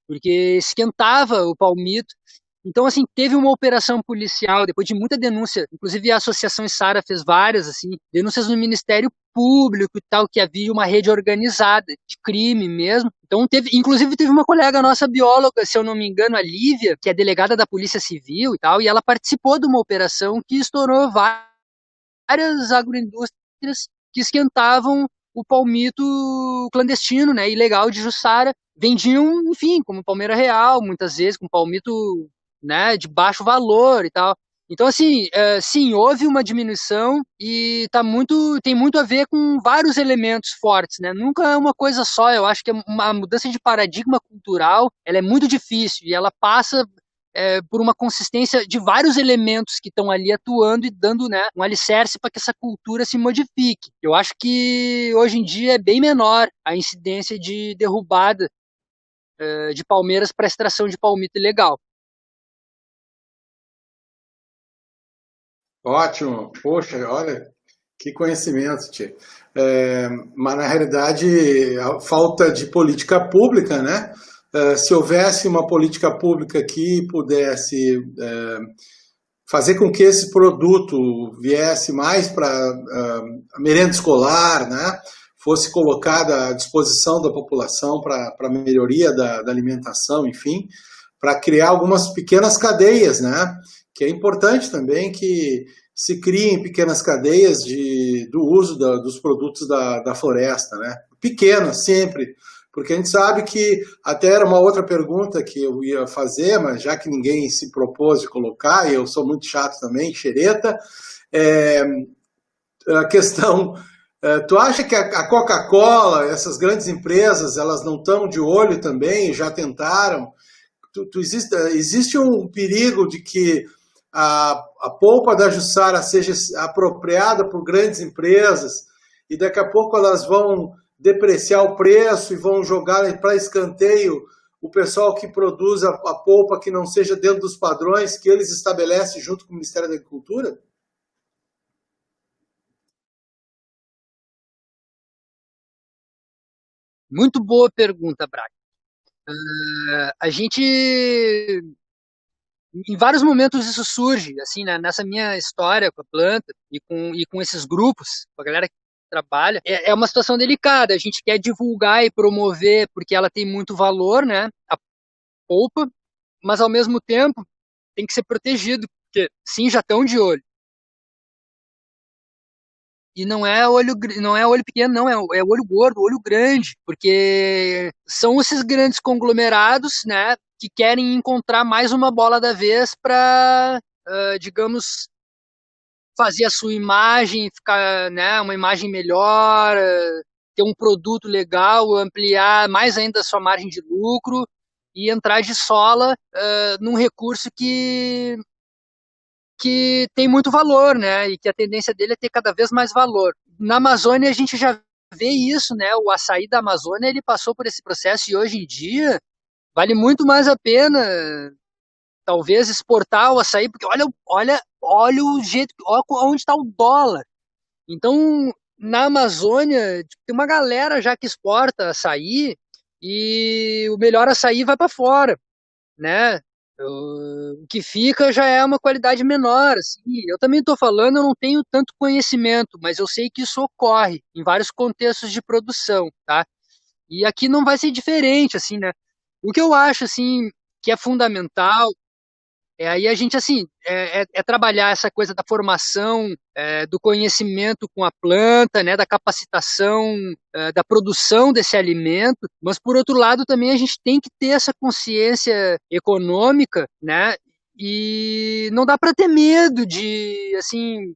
[SPEAKER 7] porque esquentava o palmito. Então, assim, teve uma operação policial, depois de muita denúncia, inclusive a Associação Içara fez várias, assim, denúncias no Ministério Público e tal, que havia uma rede organizada de crime mesmo. Então, inclusive teve uma colega nossa bióloga, se eu não me engano, a Lívia, que é delegada da Polícia Civil e tal, e ela participou de uma operação que estourou várias agroindústrias que esquentavam o palmito clandestino, né, ilegal de Jussara, vendiam, enfim, como palmeira real, muitas vezes, com palmito, né, de baixo valor e tal. Então, assim, sim, houve uma diminuição e tem muito a ver com vários elementos fortes, né? Nunca é uma coisa só. Eu acho que uma mudança de paradigma cultural, ela é muito difícil e ela passa por uma consistência de vários elementos que estão ali atuando e dando, né, um alicerce para que essa cultura se modifique. Eu acho que hoje em dia é bem menor a incidência de derrubada de palmeiras para extração de palmito ilegal.
[SPEAKER 2] Ótimo. Poxa, olha, que conhecimento, tia. Mas, na realidade, a falta de política pública, né? Se houvesse uma política pública que pudesse fazer com que esse produto viesse mais para a merenda escolar, né? Fosse colocado à disposição da população para a melhoria da alimentação, enfim, para criar algumas pequenas cadeias, né? Que é importante também que se criem pequenas cadeias do uso dos produtos da floresta, né? Pequenas, sempre, porque a gente sabe que, até era uma outra pergunta que eu ia fazer, mas já que ninguém se propôs de colocar, e eu sou muito chato também, xereta, a questão, tu acha que a Coca-Cola, essas grandes empresas, elas não estão de olho também, já tentaram? Existe um perigo de que a polpa da Jussara seja apropriada por grandes empresas e daqui a pouco elas vão depreciar o preço e vão jogar para escanteio o pessoal que produz a polpa que não seja dentro dos padrões que eles estabelecem junto com o Ministério da Agricultura?
[SPEAKER 7] Muito boa pergunta, Braga. A gente, em vários momentos isso surge, assim, né, nessa minha história com a planta e com esses grupos, com a galera que trabalha, é uma situação delicada. A gente quer divulgar e promover porque ela tem muito valor, né, a polpa, mas ao mesmo tempo tem que ser protegido, porque sim, já estão de olho. E não é olho pequeno, não, é olho gordo, olho grande, porque são esses grandes conglomerados, né, que querem encontrar mais uma bola da vez para, digamos, fazer a sua imagem ficar, né, uma imagem melhor, ter um produto legal, ampliar mais ainda a sua margem de lucro e entrar de sola num recurso que tem muito valor, né? E que a tendência dele é ter cada vez mais valor. Na Amazônia a gente já vê isso, né? O açaí da Amazônia ele passou por esse processo e hoje em dia vale muito mais a pena talvez exportar o açaí, porque olha o jeito, olha onde está o dólar. Então na Amazônia tem uma galera já que exporta açaí e o melhor açaí vai para fora, né? O que fica já é uma qualidade menor, assim. Eu também estou falando, eu não tenho tanto conhecimento, mas eu sei que isso ocorre em vários contextos de produção, tá? E aqui não vai ser diferente, assim, né? O que eu acho, assim, que é fundamental aí a gente, assim, trabalhar essa coisa da formação, do conhecimento com a planta, né, da capacitação, da produção desse alimento, mas, por outro lado, também a gente tem que ter essa consciência econômica, né, e não dá para ter medo de, assim,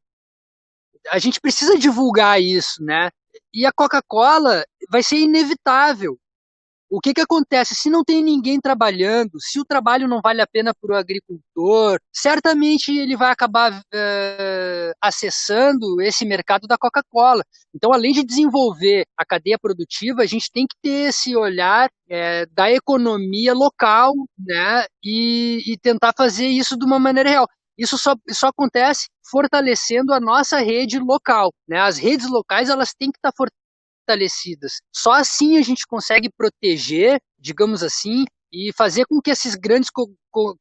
[SPEAKER 7] a gente precisa divulgar isso, né, e a Coca-Cola vai ser inevitável. O que acontece? Se não tem ninguém trabalhando, se o trabalho não vale a pena para o agricultor, certamente ele vai acabar acessando esse mercado da Coca-Cola. Então, além de desenvolver a cadeia produtiva, a gente tem que ter esse olhar da economia local, né, e tentar fazer isso de uma maneira real. Isso só acontece fortalecendo a nossa rede local, né? As redes locais elas têm que estar fortalecidas. Só assim a gente consegue proteger, digamos assim, e fazer com que esses grandes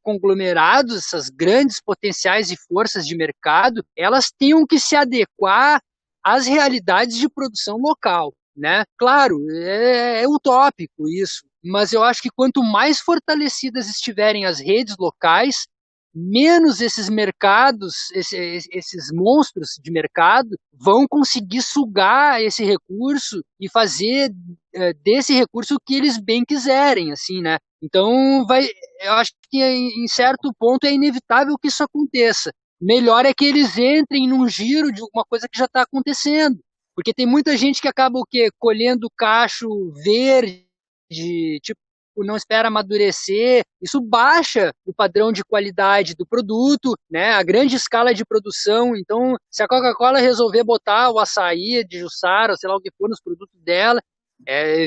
[SPEAKER 7] conglomerados, essas grandes potenciais e forças de mercado, elas tenham que se adequar às realidades de produção local, né? Claro, é utópico isso, mas eu acho que quanto mais fortalecidas estiverem as redes locais, menos esses mercados, esses monstros de mercado vão conseguir sugar esse recurso e fazer desse recurso o que eles bem quiserem, assim, né? Então, eu acho que em certo ponto é inevitável que isso aconteça. Melhor é que eles entrem num giro de uma coisa que já está acontecendo, porque tem muita gente que acaba o quê? Colhendo cacho verde, tipo, não espera amadurecer, isso baixa o padrão de qualidade do produto, né? A grande escala de produção. Então, se a Coca-Cola resolver botar o açaí de Jussara, ou sei lá o que for, nos produtos dela,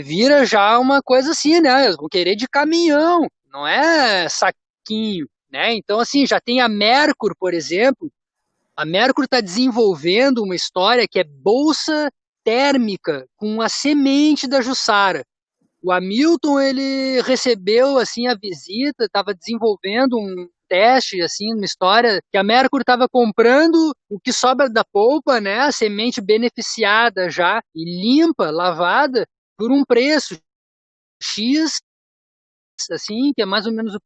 [SPEAKER 7] vira já uma coisa assim, né? Eles vão querer de caminhão, não é saquinho, né? Então, assim, já tem a Mercur, por exemplo. A Mercur está desenvolvendo uma história que é bolsa térmica com a semente da Jussara. O Hamilton, ele recebeu, assim, a visita, estava desenvolvendo um teste, assim, uma história que a Mercur estava comprando o que sobra da polpa, né, a semente beneficiada já, e limpa, lavada, por um preço X, assim, que é mais ou menos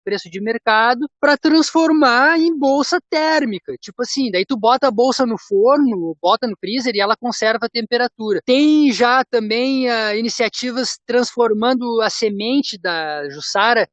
[SPEAKER 7] preço de mercado para transformar em bolsa térmica. Tipo assim, daí tu bota a bolsa no forno, bota no freezer e ela conserva a temperatura. Tem já também iniciativas transformando a semente da Jussara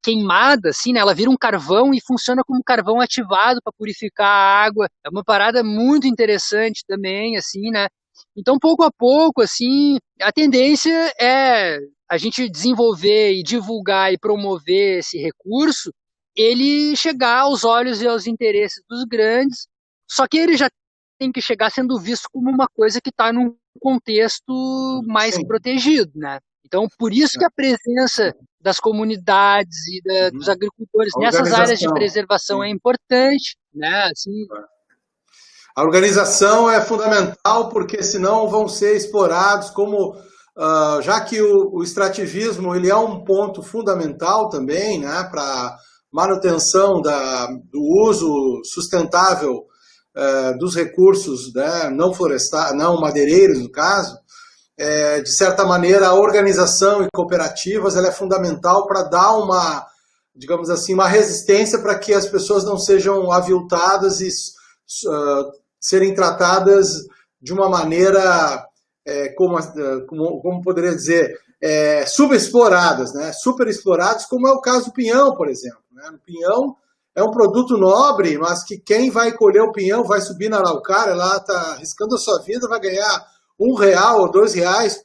[SPEAKER 7] queimada, assim, né? Ela vira um carvão e funciona como carvão ativado para purificar a água. É uma parada muito interessante também, assim, né? Então, pouco a pouco, assim, a tendência é a gente desenvolver e divulgar e promover esse recurso, ele chegar aos olhos e aos interesses dos grandes, só que ele já tem que chegar sendo visto como uma coisa que está num contexto mais
[SPEAKER 2] Sim.
[SPEAKER 7] protegido, né? Então, por isso que a presença das comunidades e dos agricultores
[SPEAKER 2] A
[SPEAKER 7] nessas áreas de
[SPEAKER 2] organização.
[SPEAKER 7] preservação
[SPEAKER 2] Sim.
[SPEAKER 7] é importante, né? Assim,
[SPEAKER 2] A organização é fundamental porque senão vão ser explorados como já que o extrativismo ele é um ponto fundamental também, né, para manutenção do uso sustentável dos recursos, né, não florestais, não madeireiros no caso. De certa maneira, a organização e cooperativas ela é fundamental para dar uma, digamos assim, uma resistência para que as pessoas não sejam aviltadas e serem tratadas de uma maneira, como poderia dizer, subexploradas, né? Superexploradas, como é o caso do pinhão, por exemplo. Né? O pinhão é um produto nobre, mas que quem vai colher o pinhão vai subir na araucária, lá está arriscando a sua vida, vai ganhar R$1 ou R$2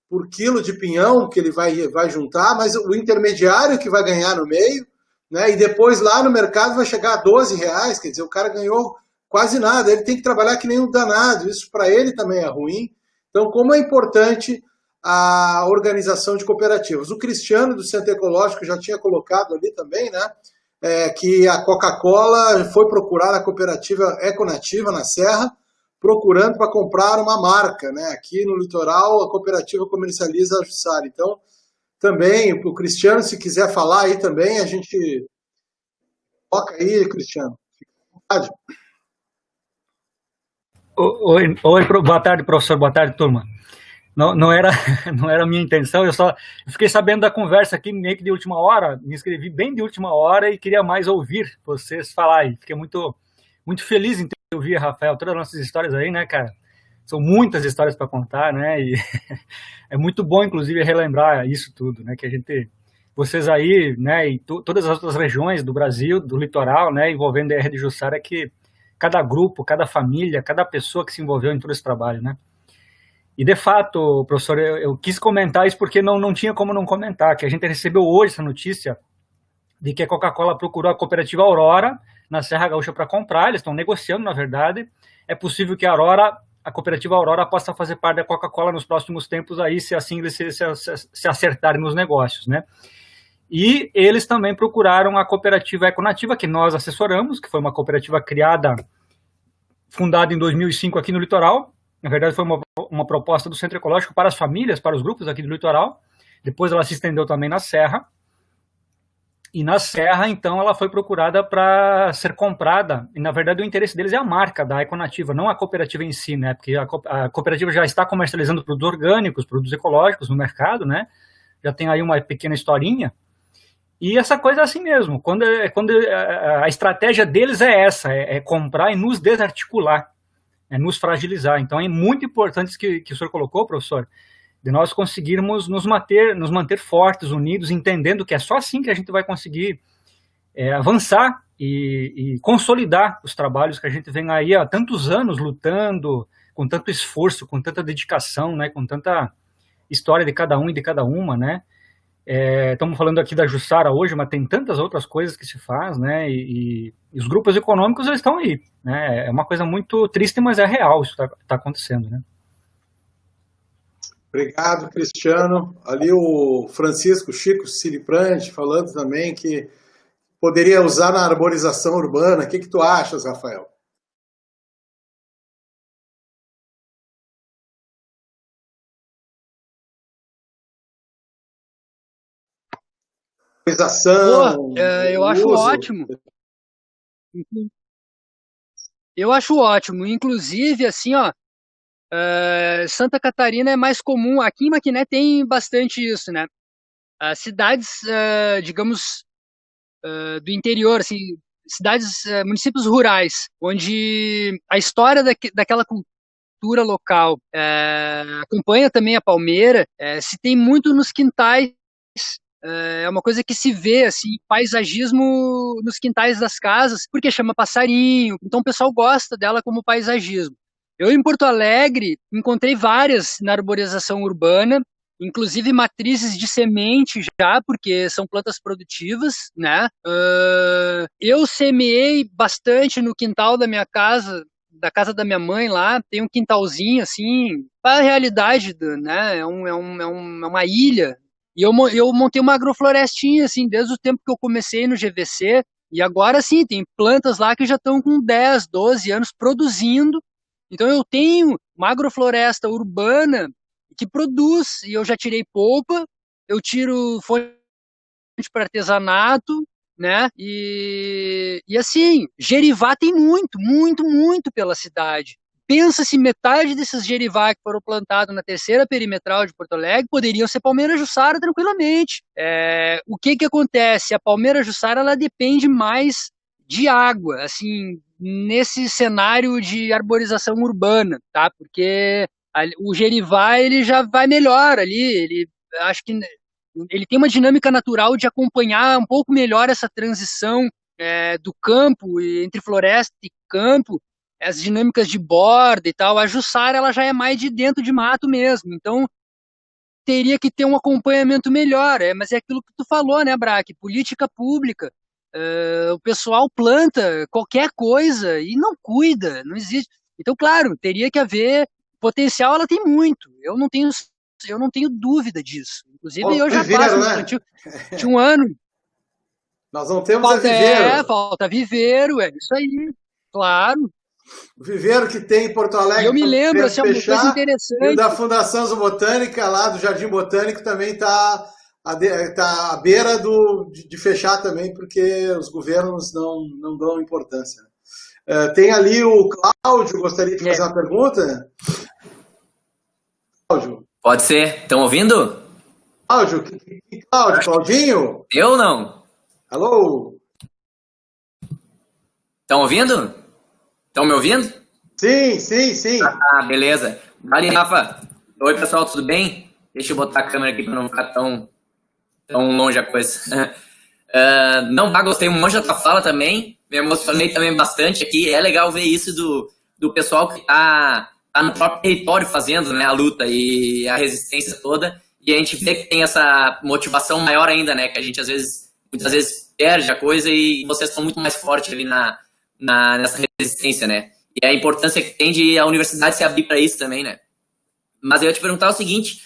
[SPEAKER 2] por quilo de pinhão que ele vai juntar, mas o intermediário que vai ganhar no meio, né? E depois lá no mercado vai chegar a R$12, quer dizer, o cara ganhou quase nada, ele tem que trabalhar que nem um danado, isso para ele também é ruim. Então, como é importante a organização de cooperativas. O Cristiano, do Centro Ecológico, já tinha colocado ali também, né, que a Coca-Cola foi procurar a cooperativa Econativa na Serra, procurando para comprar uma marca. Né? Aqui no litoral, a cooperativa comercializa a Jussara. Então, também, o Cristiano, se quiser falar aí também, a gente toca aí, Cristiano. Fica à vontade.
[SPEAKER 8] Oi, boa tarde, professor, boa tarde, turma. Não era a minha intenção, eu fiquei sabendo da conversa aqui meio que de última hora, me inscrevi bem de última hora e queria mais ouvir vocês falarem. Fiquei muito, muito feliz em ouvir, Rafael, todas as nossas histórias aí, né, cara? São muitas histórias para contar, né? E é muito bom, inclusive, relembrar isso tudo, né? Que vocês aí, né, e todas as outras regiões do Brasil, do litoral, né, envolvendo a R de Jussara, que cada grupo, cada família, cada pessoa que se envolveu em todo esse trabalho, né? E, de fato, professor, eu quis comentar isso porque não tinha como não comentar, que a gente recebeu hoje essa notícia de que a Coca-Cola procurou a cooperativa Aurora, na Serra Gaúcha, para comprar, eles estão negociando, na verdade. É possível que a cooperativa Aurora possa fazer parte da Coca-Cola nos próximos tempos, aí, se assim eles se acertarem nos negócios, né? E eles também procuraram a cooperativa Econativa, que nós assessoramos, que foi uma cooperativa fundada em 2005 aqui no litoral. Na verdade, foi uma proposta do Centro Ecológico para as famílias, para os grupos aqui do litoral. Depois ela se estendeu também na Serra. E na Serra, então, ela foi procurada para ser comprada. E, na verdade, o interesse deles é a marca da Econativa, não a cooperativa em si, né? Porque a cooperativa já está comercializando produtos orgânicos, produtos ecológicos no mercado, né? Já tem aí uma pequena historinha. E essa coisa é assim mesmo. Quando a estratégia deles é essa, é comprar e nos desarticular, nos fragilizar. Então, é muito importante que o senhor colocou, professor, de nós conseguirmos nos manter fortes, unidos, entendendo que é só assim que a gente vai conseguir avançar e consolidar os trabalhos que a gente vem aí há tantos anos lutando, com tanto esforço, com tanta dedicação, né, com tanta história de cada um e de cada uma, né? Estamos falando aqui da Jussara hoje, mas tem tantas outras coisas que se faz, né? E os grupos econômicos, eles estão aí, né? É uma coisa muito triste, mas é real isso que está acontecendo, né?
[SPEAKER 2] Obrigado, Cristiano. Ali o Francisco Chico Siliprandi falando também que poderia usar na arborização urbana. O que tu achas, Rafael?
[SPEAKER 7] Eu acho ótimo. Eu acho ótimo. Inclusive, assim, ó, Santa Catarina é mais comum. Aqui em Maquiné tem bastante isso, né? As cidades, digamos, do interior, assim, cidades, municípios rurais, onde a história daquela cultura local acompanha também a palmeira, se tem muito nos quintais. É uma coisa que se vê, assim, paisagismo nos quintais das casas, porque chama passarinho, então o pessoal gosta dela como paisagismo. Eu, em Porto Alegre, encontrei várias na arborização urbana, inclusive matrizes de semente já, porque são plantas produtivas, né? Eu semeei bastante no quintal da minha casa, da casa da minha mãe lá, tem um quintalzinho, assim, para a realidade, né? É uma ilha. E eu montei uma agroflorestinha, assim, desde o tempo que eu comecei no GVC. E agora, sim, tem plantas lá que já estão com 10, 12 anos produzindo. Então, eu tenho uma agrofloresta urbana que produz. E eu já tirei polpa, eu tiro fonte para artesanato, né? E assim, Gerivá tem muito, muito, muito pela cidade. Pensa-se metade desses gerivá que foram plantados na terceira perimetral de Porto Alegre poderiam ser palmeira jussara tranquilamente. O que acontece? A palmeira jussara ela depende mais de água, assim, nesse cenário de arborização urbana, tá? Porque o gerivá ele já vai melhor ali, ele acho que ele tem uma dinâmica natural de acompanhar um pouco melhor essa transição do campo, entre floresta e campo, as dinâmicas de borda e tal. A jussara ela já é mais de dentro de mato mesmo, então teria que ter um acompanhamento melhor, mas é aquilo que tu falou, né, Braque? Política pública. O pessoal planta qualquer coisa e não cuida, não existe. Então, claro, teria que haver potencial, ela tem muito. Eu não tenho dúvida disso. Inclusive, eu já faço
[SPEAKER 2] né?
[SPEAKER 7] plantio de um ano.
[SPEAKER 2] Nós não temos viveiro.
[SPEAKER 7] Falta viveiro, é isso aí, claro.
[SPEAKER 2] O viveiro que tem em Porto Alegre.
[SPEAKER 7] E eu me lembro, assim, uma coisa interessante.
[SPEAKER 2] E o da Fundação Zoobotânica, lá do Jardim Botânico, também está à beira de fechar também, porque os governos não dão importância. Tem ali o Cláudio, gostaria de fazer uma pergunta? Cláudio.
[SPEAKER 9] Pode ser. Estão ouvindo?
[SPEAKER 2] Cláudio? Claudinho?
[SPEAKER 9] Eu não.
[SPEAKER 2] Alô?
[SPEAKER 9] Estão ouvindo? Estão me ouvindo?
[SPEAKER 2] Sim.
[SPEAKER 9] Ah, beleza. Vale, Rafa. Oi, pessoal, tudo bem? Deixa eu botar a câmera aqui para não ficar tão longe a coisa. Não, gostei um monte da tua fala também. Me emocionei também bastante aqui. É legal ver isso do pessoal que tá no próprio território fazendo, né, a luta e a resistência toda. E a gente vê que tem essa motivação maior ainda, né? Que a gente, muitas vezes, perde a coisa e vocês estão muito mais fortes ali nessa resistência, né? E a importância que tem de a universidade se abrir para isso também, né? Mas eu ia te perguntar o seguinte,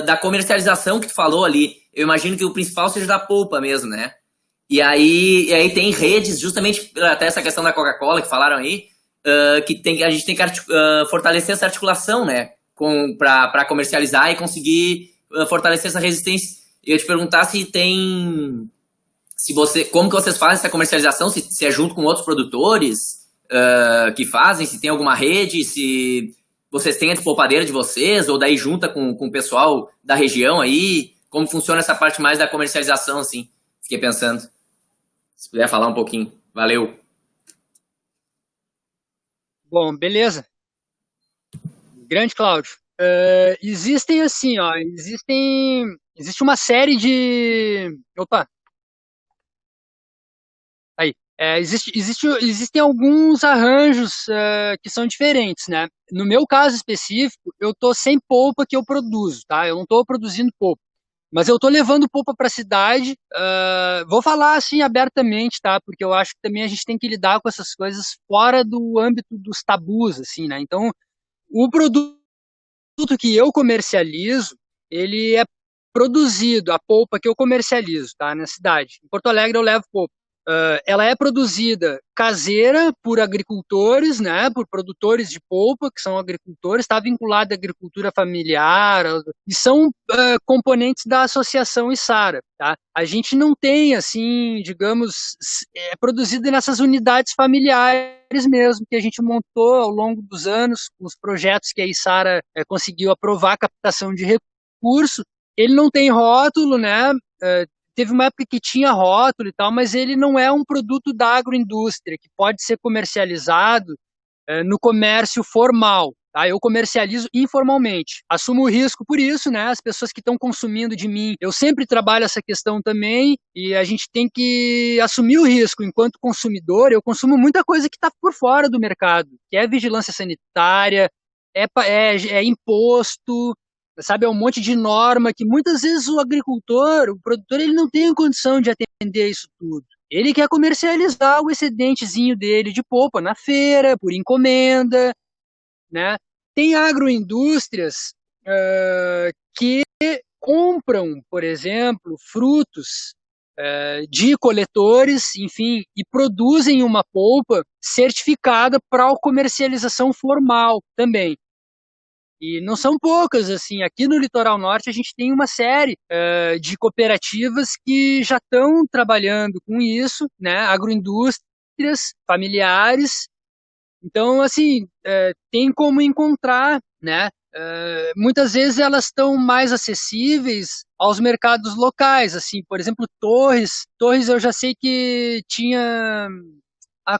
[SPEAKER 9] da comercialização que tu falou ali, eu imagino que o principal seja da polpa mesmo, né? E aí tem redes, justamente até essa questão da Coca-Cola que falaram aí, que a gente tem que fortalecer essa articulação, né? Para comercializar e conseguir fortalecer essa resistência. Eu ia te perguntar como que vocês fazem essa comercialização, se é junto com outros produtores que fazem, se tem alguma rede, se vocês têm a despolpadeira de vocês, ou daí junta com o pessoal da região aí, como funciona essa parte mais da comercialização, assim, fiquei pensando. Se puder falar um pouquinho. Valeu.
[SPEAKER 7] Bom, beleza. Grande Cláudio. Existem assim, ó, existe uma série de... Opa! Aí. Existem alguns arranjos que são diferentes, né? No meu caso específico, eu tô sem polpa que eu produzo, tá? Eu não tô produzindo polpa. Mas eu tô levando polpa para a cidade, vou falar assim abertamente, tá? Porque eu acho que também a gente tem que lidar com essas coisas fora do âmbito dos tabus, assim, né? Então, o produto que eu comercializo, ele é produzido, a polpa que eu comercializo, tá? Na cidade. Em Porto Alegre eu levo polpa. Ela é produzida caseira por agricultores, né, por produtores de polpa, que são agricultores, está vinculada à agricultura familiar, e são componentes da associação Içara. Tá? A gente não tem, assim, digamos, é produzida nessas unidades familiares mesmo, que a gente montou ao longo dos anos, com os projetos que a Içara conseguiu aprovar a captação de recurso. Ele não tem rótulo, né? teve uma época que tinha rótulo e tal, mas ele não é um produto da agroindústria, que pode ser comercializado no comércio formal. Tá? Eu comercializo informalmente. Assumo o risco por isso, né? As pessoas que estão consumindo de mim, eu sempre trabalho essa questão também, e a gente tem que assumir o risco. Enquanto consumidor, eu consumo muita coisa que está por fora do mercado, que é vigilância sanitária, é imposto, sabe? É um monte de norma que muitas vezes o agricultor, o produtor, ele não tem condição de atender isso tudo. Ele quer comercializar o excedentezinho dele de polpa na feira, por encomenda, né? Tem agroindústrias que compram, por exemplo, frutos de coletores, enfim, e produzem uma polpa certificada para a comercialização formal também. E não são poucas, assim, aqui no Litoral Norte a gente tem uma série de cooperativas que já estão trabalhando com isso, né, agroindústrias familiares. Então, assim, tem como encontrar, né, muitas vezes elas estão mais acessíveis aos mercados locais, assim, por exemplo, Torres eu já sei que tinha,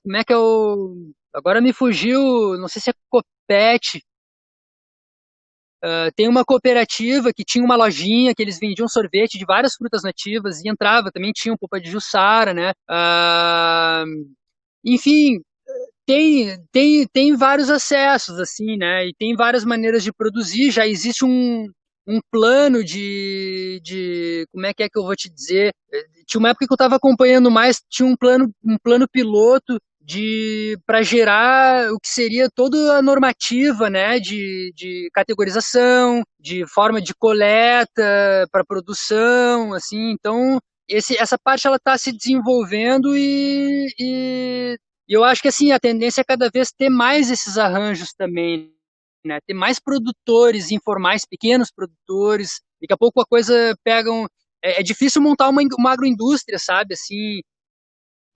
[SPEAKER 7] como é que é agora me fugiu, não sei se é Copete. Tem uma cooperativa que tinha uma lojinha que eles vendiam sorvete de várias frutas nativas e entrava, também tinha polpa de Jussara, né? Enfim, tem vários acessos, assim, né? E tem várias maneiras de produzir, já existe um plano como é que eu vou te dizer? Tinha uma época que eu estava acompanhando mais, tinha um plano piloto para gerar o que seria toda a normativa, né, de categorização, de forma de coleta para produção, assim. Então essa parte ela está se desenvolvendo e eu acho que assim a tendência é cada vez ter mais esses arranjos também, né, ter mais produtores informais, pequenos produtores. Daqui a pouco a coisa pega é difícil montar uma agroindústria, sabe, assim.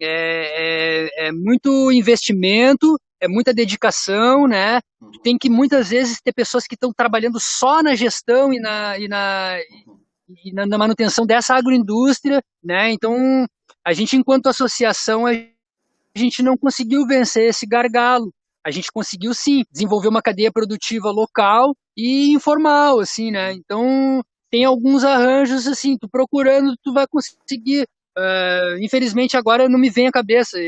[SPEAKER 7] É muito investimento, é muita dedicação, né? Tem que muitas vezes ter pessoas que estão trabalhando só na gestão e na manutenção dessa agroindústria, né? Então, a gente, enquanto associação, a gente não conseguiu vencer esse gargalo. A gente conseguiu, sim, desenvolver uma cadeia produtiva local e informal, assim, né? Então, tem alguns arranjos, assim, tu procurando, tu vai conseguir. Infelizmente agora não me vem à cabeça.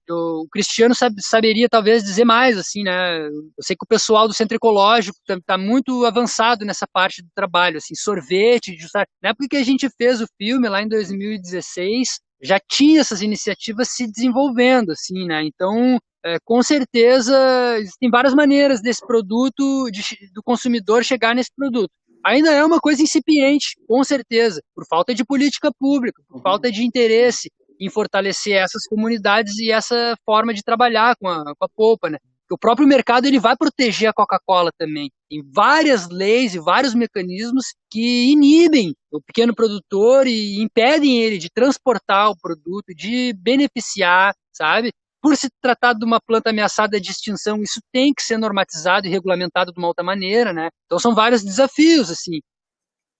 [SPEAKER 7] O Cristiano saberia talvez dizer mais, assim, né? Eu sei que o pessoal do Centro Ecológico tá muito avançado nessa parte do trabalho, assim, sorvete, na época que a gente fez o filme lá em 2016, já tinha essas iniciativas se desenvolvendo, assim, né? Então, com certeza existem várias maneiras desse produto, do consumidor chegar nesse produto. Ainda é uma coisa incipiente, com certeza, por falta de política pública, por falta de interesse em fortalecer essas comunidades e essa forma de trabalhar com a polpa, né? Porque o próprio mercado ele vai proteger a Coca-Cola também. Tem várias leis e vários mecanismos que inibem o pequeno produtor e impedem ele de transportar o produto, de beneficiar, sabe? Por se tratar de uma planta ameaçada de extinção, isso tem que ser normatizado e regulamentado de uma outra maneira, né? Então são vários desafios, assim,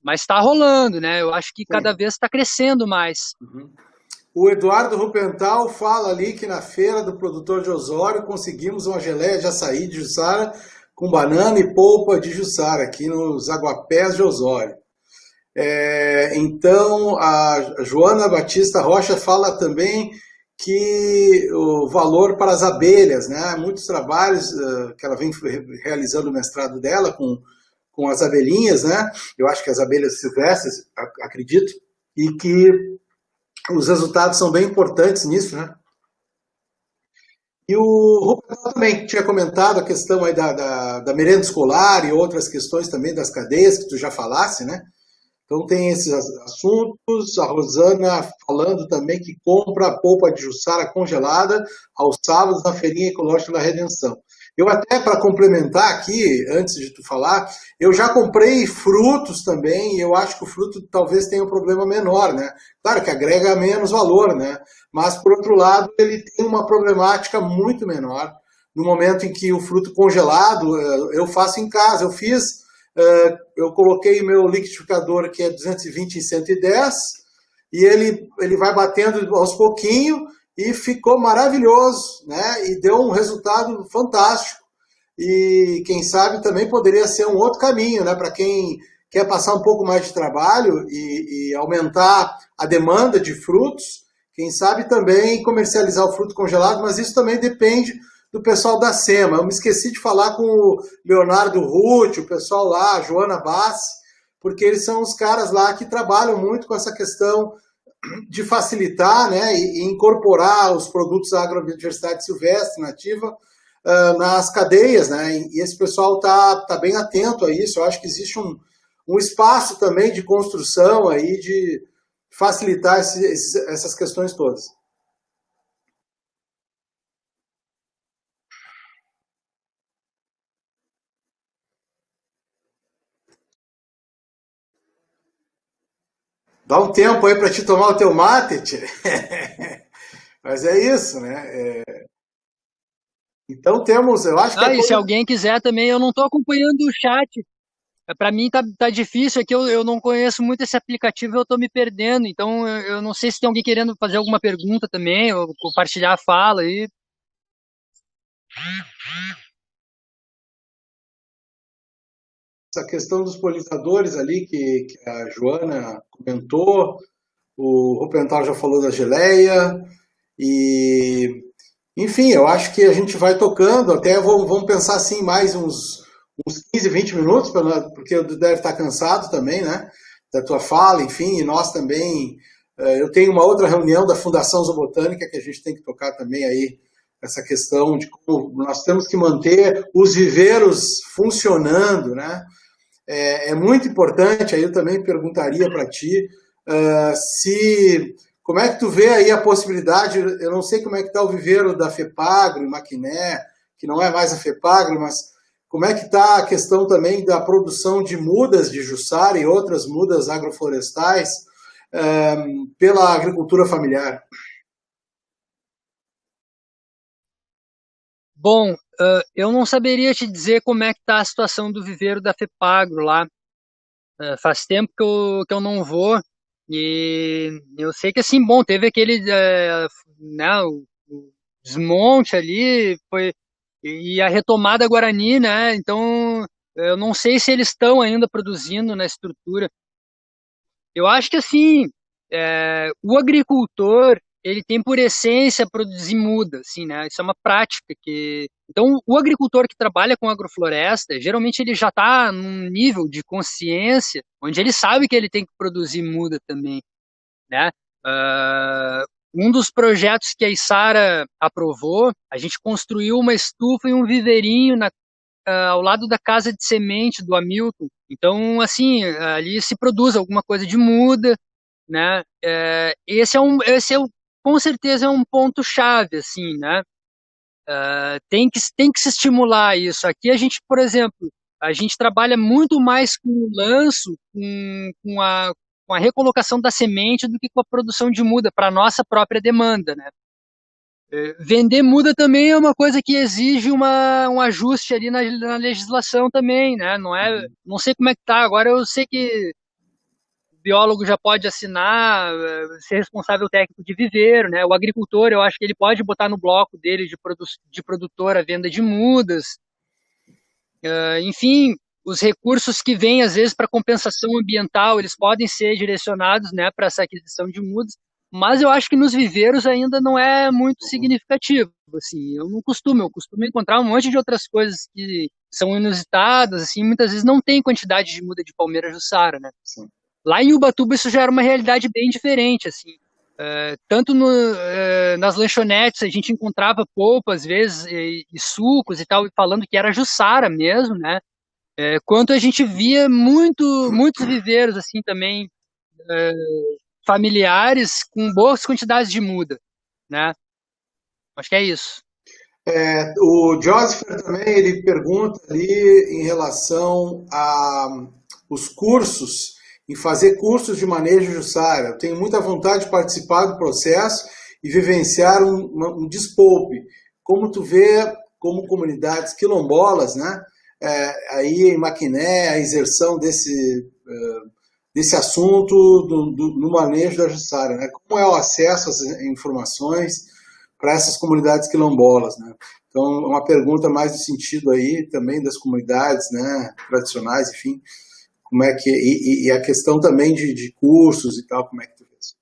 [SPEAKER 7] mas está rolando, né? Eu acho que cada vez está crescendo mais.
[SPEAKER 2] O Eduardo Rupental fala ali que na feira do produtor de Osório conseguimos uma geleia de açaí de Jussara com banana e polpa de Jussara aqui nos Aguapés de Osório. Então a Joana Batista Rocha fala também que o valor para as abelhas, né? Muitos trabalhos que ela vem realizando o mestrado dela com as abelhinhas, né? Eu acho que as abelhas silvestres, acredito, e que os resultados são bem importantes nisso, né? E o Rupert também tinha comentado a questão aí da merenda escolar e outras questões também das cadeias que tu já falasse, né? Então tem esses assuntos, a Rosana falando também que compra a polpa de Jussara congelada aos sábados na Feirinha Ecológica da Redenção. Eu até, para complementar aqui, antes de tu falar, eu já comprei frutos também, e eu acho que o fruto talvez tenha um problema menor, né? Claro que agrega menos valor, né? Mas, por outro lado, ele tem uma problemática muito menor. No momento em que o fruto congelado, eu faço em casa, eu coloquei meu liquidificador que é 220 em 110, e ele vai batendo aos pouquinhos e ficou maravilhoso, né? E deu um resultado fantástico. E quem sabe também poderia ser um outro caminho, né? Para quem quer passar um pouco mais de trabalho e aumentar a demanda de frutos, quem sabe também comercializar o fruto congelado, mas isso também depende do pessoal da SEMA. Eu me esqueci de falar com o Leonardo Ruth, o pessoal lá, a Joana Bassi, porque eles são os caras lá que trabalham muito com essa questão de facilitar, né, e incorporar os produtos da agrobiodiversidade silvestre nativa nas cadeias, né, e esse pessoal tá bem atento a isso. Eu acho que existe um espaço também de construção aí, de facilitar essas questões todas. Dá um tempo aí para te tomar o teu mate, tchê. Mas é isso, né? Então temos, eu acho que...
[SPEAKER 7] E se alguém quiser também, eu não estou acompanhando o chat. Para mim tá difícil, é que eu não conheço muito esse aplicativo, eu estou me perdendo. Então eu não sei se tem alguém querendo fazer alguma pergunta também, ou compartilhar a fala aí.
[SPEAKER 2] Essa questão dos polinizadores ali que a Joana comentou, o Rupental já falou da geleia, e enfim, eu acho que a gente vai tocando, até vamos pensar assim mais uns 15, 20 minutos, porque deve estar cansado também, né, da tua fala, enfim, e nós também, eu tenho uma outra reunião da Fundação Zoobotânica que a gente tem que tocar também aí, essa questão de como nós temos que manter os viveiros funcionando, né? É muito importante, aí eu também perguntaria para ti, como é que tu vê aí a possibilidade, eu não sei como é que está o viveiro da FEPAGRO em Maquiné, que não é mais a FEPAGRO, mas como é que está a questão também da produção de mudas de Jussara e outras mudas agroflorestais pela agricultura familiar?
[SPEAKER 7] Bom, eu não saberia te dizer como é que está a situação do viveiro da FEPAGRO lá. Faz tempo que eu não vou. E eu sei que, assim, bom, teve aquele né, o desmonte ali, e a retomada Guarani, né? Então, eu não sei se eles estão ainda produzindo na estrutura. Eu acho que, assim, o agricultor, ele tem por essência produzir muda, assim, né? Isso é uma prática que... Então, o agricultor que trabalha com agrofloresta, geralmente ele já está num nível de consciência onde ele sabe que ele tem que produzir muda também, né? Um dos projetos que a Içara aprovou, a gente construiu uma estufa e um viveirinho ao lado da casa de semente do Hamilton. Então, assim, ali se produz alguma coisa de muda, né? Esse com certeza é um ponto chave, assim, né? Tem que se estimular isso. Aqui a gente, por exemplo, a gente trabalha muito mais com o lanço, com a recolocação da semente do que com a produção de muda para a nossa própria demanda, né? Vender muda também é uma coisa que exige um ajuste ali na legislação também, né? Não sei como é que tá. Agora eu sei que o biólogo já pode assinar, ser responsável técnico de viveiro, né? O agricultor, eu acho que ele pode botar no bloco dele de produtor a venda de mudas. Enfim, os recursos que vêm às vezes para compensação ambiental, eles podem ser direcionados, né, para essa aquisição de mudas. Mas eu acho que nos viveiros ainda não é muito significativo. Assim, eu costumo encontrar um monte de outras coisas que são inusitadas, assim, muitas vezes não tem quantidade de muda de palmeira jussara, né? Sim. Lá em Ubatuba isso já era uma realidade bem diferente, assim. Tanto nas lanchonetes a gente encontrava polpa, às vezes, e sucos e tal, falando que era jussara mesmo, né? Quanto a gente via muitos viveiros, assim, também, familiares com boas quantidades de muda, né? Acho que é isso.
[SPEAKER 2] O Joseph também, ele pergunta ali em relação a os cursos, em fazer cursos de manejo jussara. Eu tenho muita vontade de participar do processo e vivenciar um despolpe. Como tu vê, como comunidades quilombolas, né? Aí em Maquiné, a inserção desse assunto no manejo da Jussara, né? Como é o acesso às informações para essas comunidades quilombolas, né? Então, uma pergunta mais no sentido aí também das comunidades, né, tradicionais, enfim, como é que e a questão também de cursos e tal, como é que tu vês?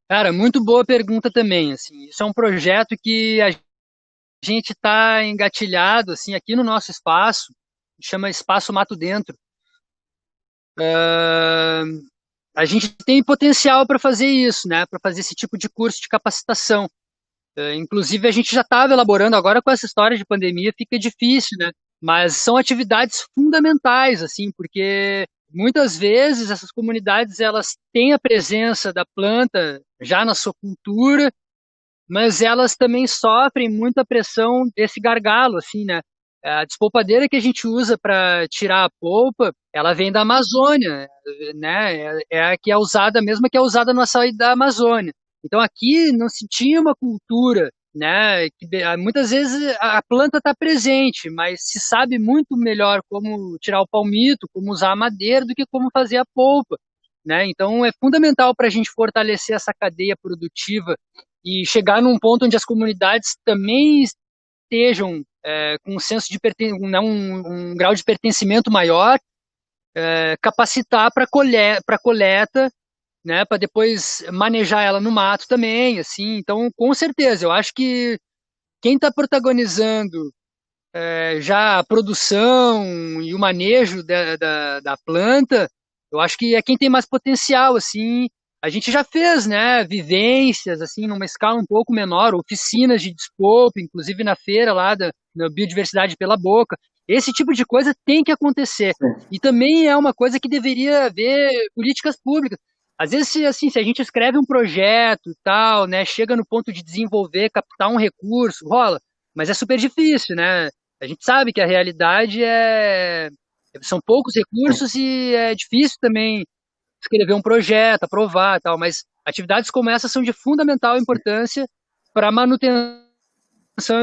[SPEAKER 7] Cara, muito boa pergunta também, assim. Isso é um projeto que a gente está engatilhado, assim, aqui no nosso espaço, chama Espaço Mato Dentro. A gente tem potencial para fazer isso, né? Para fazer esse tipo de curso de capacitação. Inclusive, a gente já estava elaborando, agora com essa história de pandemia fica difícil, né? Mas são atividades fundamentais, assim, porque muitas vezes essas comunidades elas têm a presença da planta já na sua cultura, mas elas também sofrem muita pressão desse gargalo, assim, né? A despolpadeira que a gente usa para tirar a polpa, ela vem da Amazônia, né? É a que é usada, a mesma que é usada no açaí da Amazônia. Então aqui não se tinha uma cultura, né? Muitas vezes a planta está presente, mas se sabe muito melhor como tirar o palmito, como usar a madeira, do que como fazer a polpa, né? Então é fundamental para a gente fortalecer essa cadeia produtiva e chegar num ponto onde as comunidades também estejam com um senso de um grau de pertencimento maior, capacitar para coleta, né, para depois manejar ela no mato também, assim. Então, com certeza, eu acho que quem está protagonizando já a produção e o manejo da planta, eu acho que é quem tem mais potencial, assim. A gente já fez, né, vivências, assim, numa escala um pouco menor, oficinas de despolpa, inclusive na feira lá da Biodiversidade pela Boca. Esse tipo de coisa tem que acontecer. E também é uma coisa que deveria haver políticas públicas. Às vezes, assim, se a gente escreve um projeto e tal, né, chega no ponto de desenvolver, captar um recurso, rola, mas é super difícil, né? A gente sabe que a realidade são poucos recursos e é difícil também escrever um projeto, aprovar e tal, mas atividades como essa são de fundamental importância para a manutenção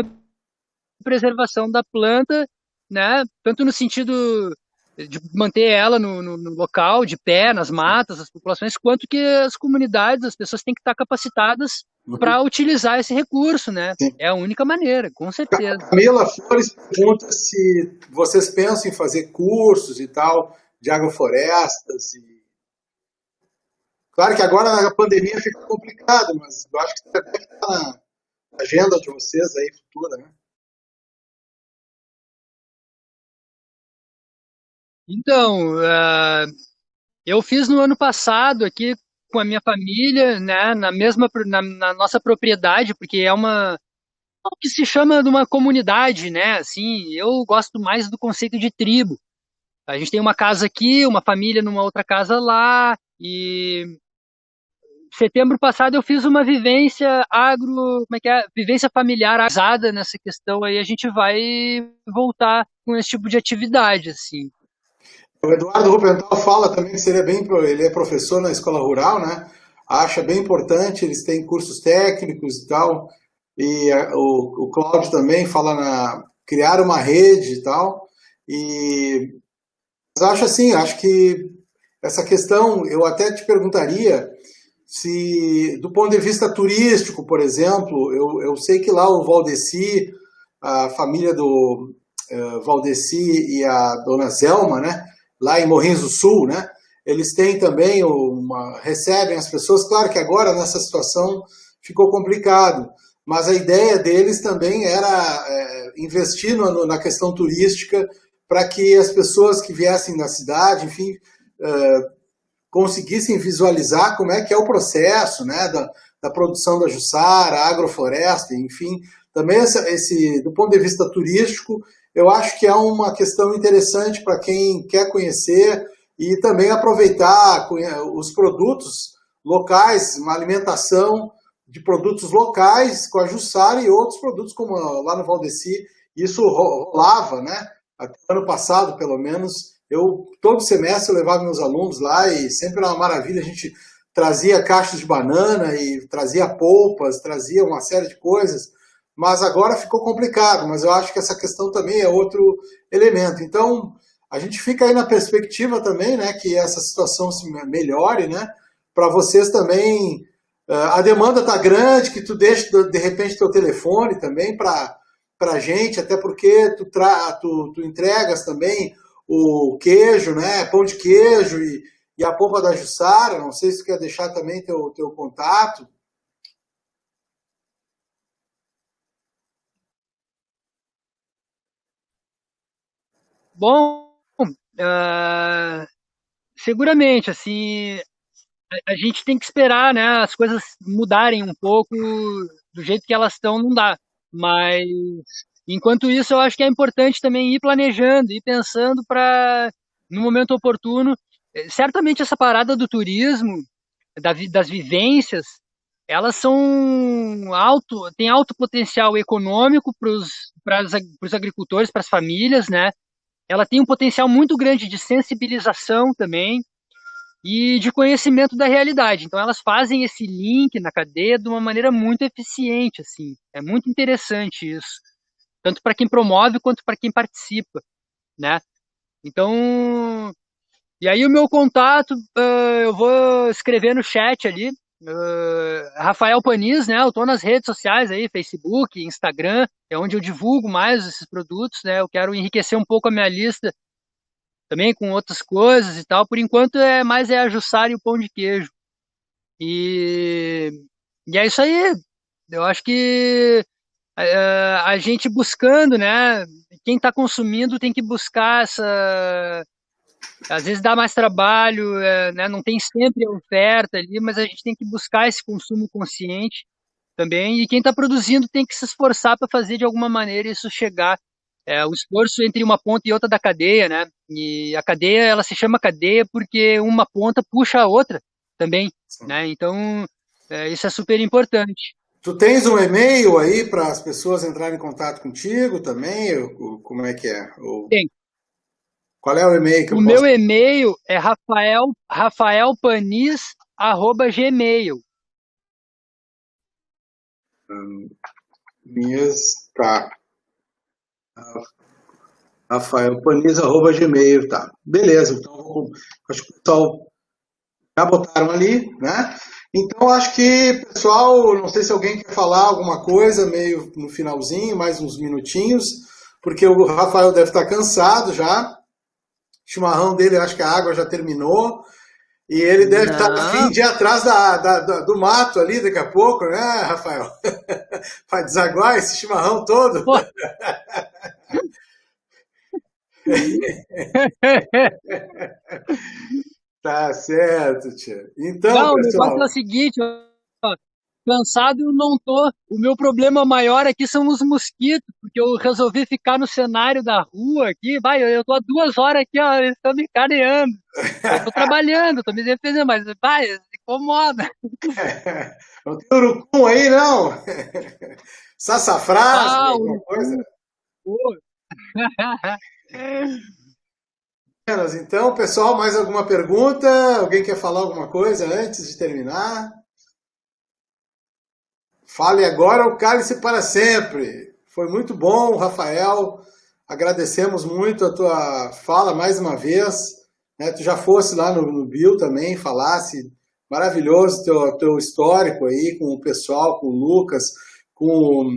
[SPEAKER 7] e preservação da planta, né? Tanto no sentido de manter ela no local, de pé, nas matas, as populações, quanto que as comunidades, as pessoas têm que estar capacitadas para utilizar esse recurso, né? Sim. É a única maneira, com certeza.
[SPEAKER 2] Camila Flores pergunta se vocês pensam em fazer cursos e tal, de agroflorestas e... Claro que agora na pandemia fica complicado, mas eu acho que deve estar na agenda de vocês aí futura, né?
[SPEAKER 7] Então, eu fiz no ano passado aqui com a minha família, né, na nossa propriedade, porque é o que se chama de uma comunidade, né? Assim, eu gosto mais do conceito de tribo. A gente tem uma casa aqui, uma família numa outra casa lá, e setembro passado eu fiz uma vivência vivência familiar usada nessa questão aí, a gente vai voltar com esse tipo de atividade, assim.
[SPEAKER 2] O Eduardo Rupental fala também que ele é professor na escola rural, né? Acha bem importante, eles têm cursos técnicos e tal, e o Cláudio também fala criar uma rede e tal, mas acho que essa questão, eu até te perguntaria se, do ponto de vista turístico, por exemplo, eu sei que lá o Valdeci, a família do Valdeci e a dona Zelma, né, lá em Morrinhos do Sul, né, eles têm também, recebem as pessoas, claro que agora nessa situação ficou complicado, mas a ideia deles também era investir na questão turística para que as pessoas que viessem da cidade, enfim, conseguissem visualizar como é que é o processo, né, da produção da Jussara, agrofloresta, enfim. Também do ponto de vista turístico, eu acho que é uma questão interessante para quem quer conhecer e também aproveitar os produtos locais, uma alimentação de produtos locais com a Jussara e outros produtos como lá no Valdeci. Isso rolava, né? Até ano passado, pelo menos, todo semestre eu levava meus alunos lá e sempre era uma maravilha, a gente trazia caixas de banana e trazia polpas, trazia uma série de coisas, mas agora ficou complicado, mas eu acho que essa questão também é outro elemento. Então, a gente fica aí na perspectiva também, né, que essa situação se melhore, né, para vocês também. A demanda está grande, que tu deixe de repente teu telefone também para a gente, até porque tu entregas também o queijo, né, pão de queijo e a polpa da Jussara. Não sei se tu quer deixar também teu contato.
[SPEAKER 7] Bom, seguramente, assim, a gente tem que esperar, né, as coisas mudarem um pouco do jeito que elas estão, não dá. Mas, enquanto isso, eu acho que é importante também ir planejando, ir pensando para, no momento oportuno, certamente essa parada do turismo, das vivências, elas têm alto potencial econômico para os agricultores, para as famílias, né? Ela tem um potencial muito grande de sensibilização também e de conhecimento da realidade. Então elas fazem esse link na cadeia de uma maneira muito eficiente, assim. É muito interessante isso, tanto para quem promove quanto para quem participa, né? Então, e aí o meu contato, eu vou escrever no chat ali, Rafael Panis, né? Eu tô nas redes sociais aí, Facebook, Instagram, é onde eu divulgo mais esses produtos, né? Eu quero enriquecer um pouco a minha lista também com outras coisas e tal. Por enquanto é a Jussara e o pão de queijo. E é isso aí. Eu acho que a gente buscando, né? Quem está consumindo tem que buscar essa. Às vezes dá mais trabalho, né? Não tem sempre a oferta ali, mas a gente tem que buscar esse consumo consciente também. E quem está produzindo tem que se esforçar para fazer de alguma maneira isso chegar. O esforço entre uma ponta e outra da cadeia, né? E a cadeia, ela se chama cadeia porque uma ponta puxa a outra também, né? Então, isso é super importante.
[SPEAKER 2] Tu tens um e-mail aí para as pessoas entrarem em contato contigo também? Como é que é?
[SPEAKER 7] Tem.
[SPEAKER 2] Qual é o e-mail que eu posso...
[SPEAKER 7] meu e-mail é rafaelpanis@gmail.
[SPEAKER 2] Tá. rafaelpanis@gmail, tá. Beleza, então acho que o pessoal já botaram ali, né? Então acho que, pessoal, não sei se alguém quer falar alguma coisa meio no finalzinho, mais uns minutinhos, porque o Rafael deve estar cansado já. O chimarrão dele, acho que a água já terminou. E ele deve estar a fim de ir atrás do mato ali daqui a pouco, né, Rafael? Para desaguar esse chimarrão todo. Tá certo, tia. Então,
[SPEAKER 7] não,
[SPEAKER 2] pessoal...
[SPEAKER 7] o negócio é o seguinte, ó, cansado eu não tô. O meu problema maior aqui são os mosquitos, porque eu resolvi ficar no cenário da rua aqui. Vai, eu tô há 2 horas aqui, ó, eles estão me careando. Eu tô trabalhando, tô me defendendo, mas vai, incomoda.
[SPEAKER 2] Não tem urucum aí, não? Sassafrás, alguma coisa? Então, pessoal, mais alguma pergunta? Alguém quer falar alguma coisa antes de terminar? Fale agora ou cale-se para sempre. Foi muito bom, Rafael. Agradecemos muito a tua fala mais uma vez. Né? Tu já fosse lá no Bill também, falasse. Maravilhoso teu histórico aí com o pessoal, com o Lucas, com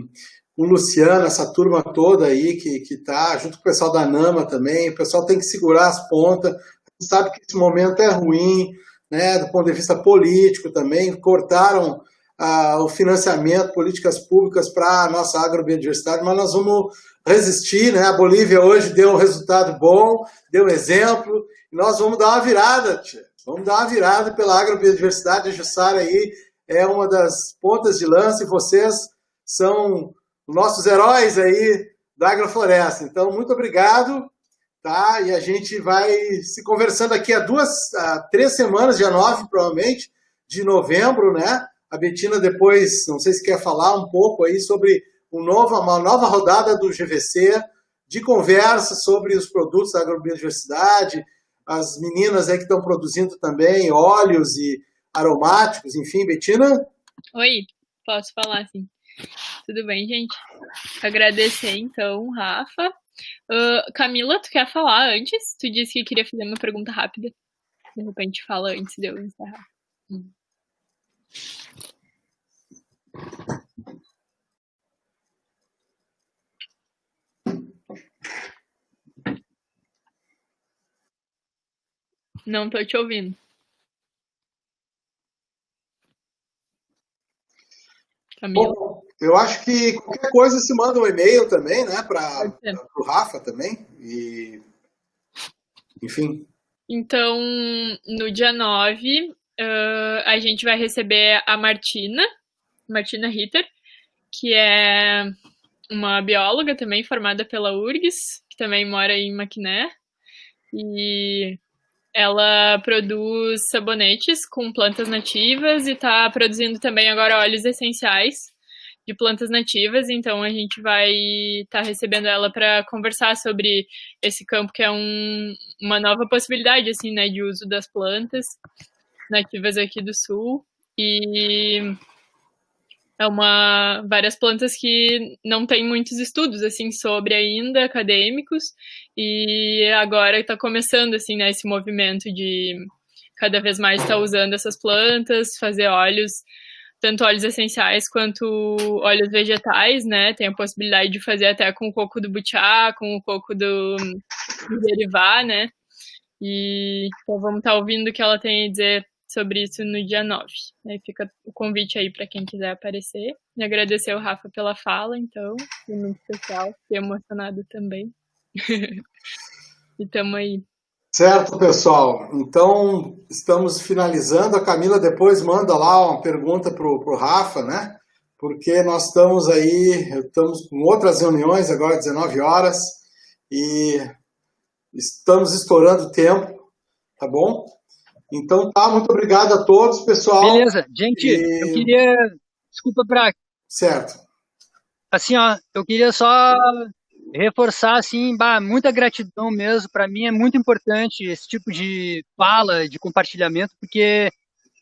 [SPEAKER 2] o Luciano, essa turma toda aí que tá, junto com o pessoal da Nama também. O pessoal tem que segurar as pontas. A gente sabe que esse momento é ruim, né? Do ponto de vista político também. Cortaram o financiamento, políticas públicas para a nossa agrobiodiversidade, mas nós vamos resistir, né? A Bolívia hoje deu um resultado bom, deu um exemplo, e nós vamos dar uma virada, tia. Vamos dar uma virada pela agrobiodiversidade. A Jussara aí é uma das pontas de lança e vocês são nossos heróis aí da agrofloresta. Então, muito obrigado, tá? E a gente vai se conversando aqui há 3 semanas, dia 9, provavelmente, de novembro, né? A Betina depois, não sei se quer falar um pouco aí sobre uma nova rodada do GVC, de conversa sobre os produtos da agrobiodiversidade, as meninas aí que estão produzindo também óleos e aromáticos, enfim, Betina?
[SPEAKER 10] Oi, posso falar sim. Tudo bem, gente? Agradecer, então, Rafa. Camila, tu quer falar antes? Tu disse que queria fazer uma pergunta rápida. De repente fala antes de eu encerrar. Não tô te ouvindo. Camila.
[SPEAKER 2] Bom, eu acho que qualquer coisa se manda um e-mail também, né, para o Rafa também. E, enfim.
[SPEAKER 10] Então, no dia 9, a gente vai receber a Martina Ritter, que é uma bióloga também formada pela URGS, que também mora em Maquiné. E ela produz sabonetes com plantas nativas e está produzindo também agora óleos essenciais de plantas nativas. Então a gente vai estar recebendo ela para conversar sobre esse campo, que é uma nova possibilidade assim, né, de uso das plantas nativas aqui do sul. E várias plantas que não tem muitos estudos assim sobre ainda, acadêmicos, e agora está começando assim, né, esse movimento de cada vez mais estar usando essas plantas, fazer óleos, tanto óleos essenciais quanto óleos vegetais, né? Tem a possibilidade de fazer até com o coco do butiá, com o coco do derivá, né? E então vamos estar ouvindo o que ela tem a dizer sobre isso no dia 9. Aí fica o convite aí para quem quiser aparecer. E agradecer ao Rafa pela fala, então, foi muito especial, fiquei emocionado também. E tamo aí.
[SPEAKER 2] Certo, pessoal. Então, estamos finalizando. A Camila depois manda lá uma pergunta pro Rafa, né? Porque nós estamos com outras reuniões agora, 19 horas, e estamos estourando o tempo, tá bom? Então tá, muito obrigado a todos, pessoal.
[SPEAKER 7] Beleza, gente, eu queria... Desculpa, Braque.
[SPEAKER 2] Certo.
[SPEAKER 7] Assim, ó, eu queria só reforçar, assim, muita gratidão mesmo. Para mim é muito importante esse tipo de fala, de compartilhamento, porque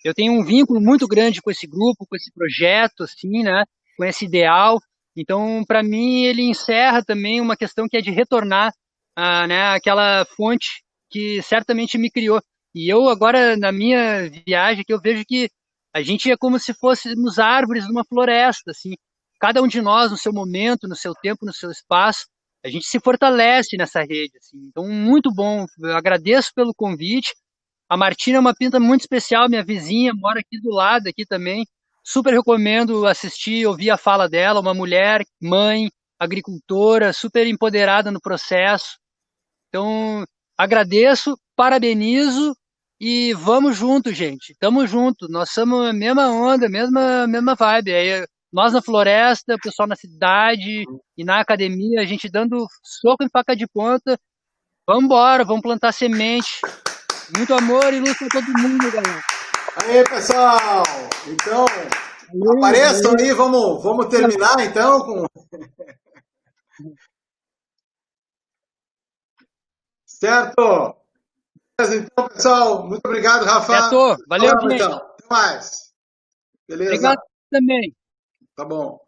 [SPEAKER 7] eu tenho um vínculo muito grande com esse grupo, com esse projeto, assim, né, com esse ideal. Então, para mim, ele encerra também uma questão que é de retornar né, aquela fonte que certamente me criou. E eu agora, na minha viagem, que eu vejo que a gente é como se fôssemos árvores numa floresta, assim. Cada um de nós, no seu momento, no seu tempo, no seu espaço, a gente se fortalece nessa rede, assim. Então, muito bom. Eu agradeço pelo convite. A Martina é uma pinta muito especial, minha vizinha, mora aqui do lado, aqui também. Super recomendo assistir, ouvir a fala dela. Uma mulher, mãe, agricultora, super empoderada no processo. Então, agradeço, parabenizo e vamos junto, gente. Tamo junto. Nós somos a mesma onda, mesma vibe. Aí, nós na floresta, o pessoal na cidade e na academia, a gente dando soco em faca de ponta. Vamos embora, vamos plantar semente. Muito amor e luz para todo mundo, galera.
[SPEAKER 2] Aí, pessoal. Então, apareçam aí, vamos terminar então com... Certo? Então, pessoal, muito obrigado, Rafa.
[SPEAKER 7] Certo, valeu, gente.
[SPEAKER 2] Então. Até mais. Beleza?
[SPEAKER 7] Obrigado também.
[SPEAKER 2] Tá bom.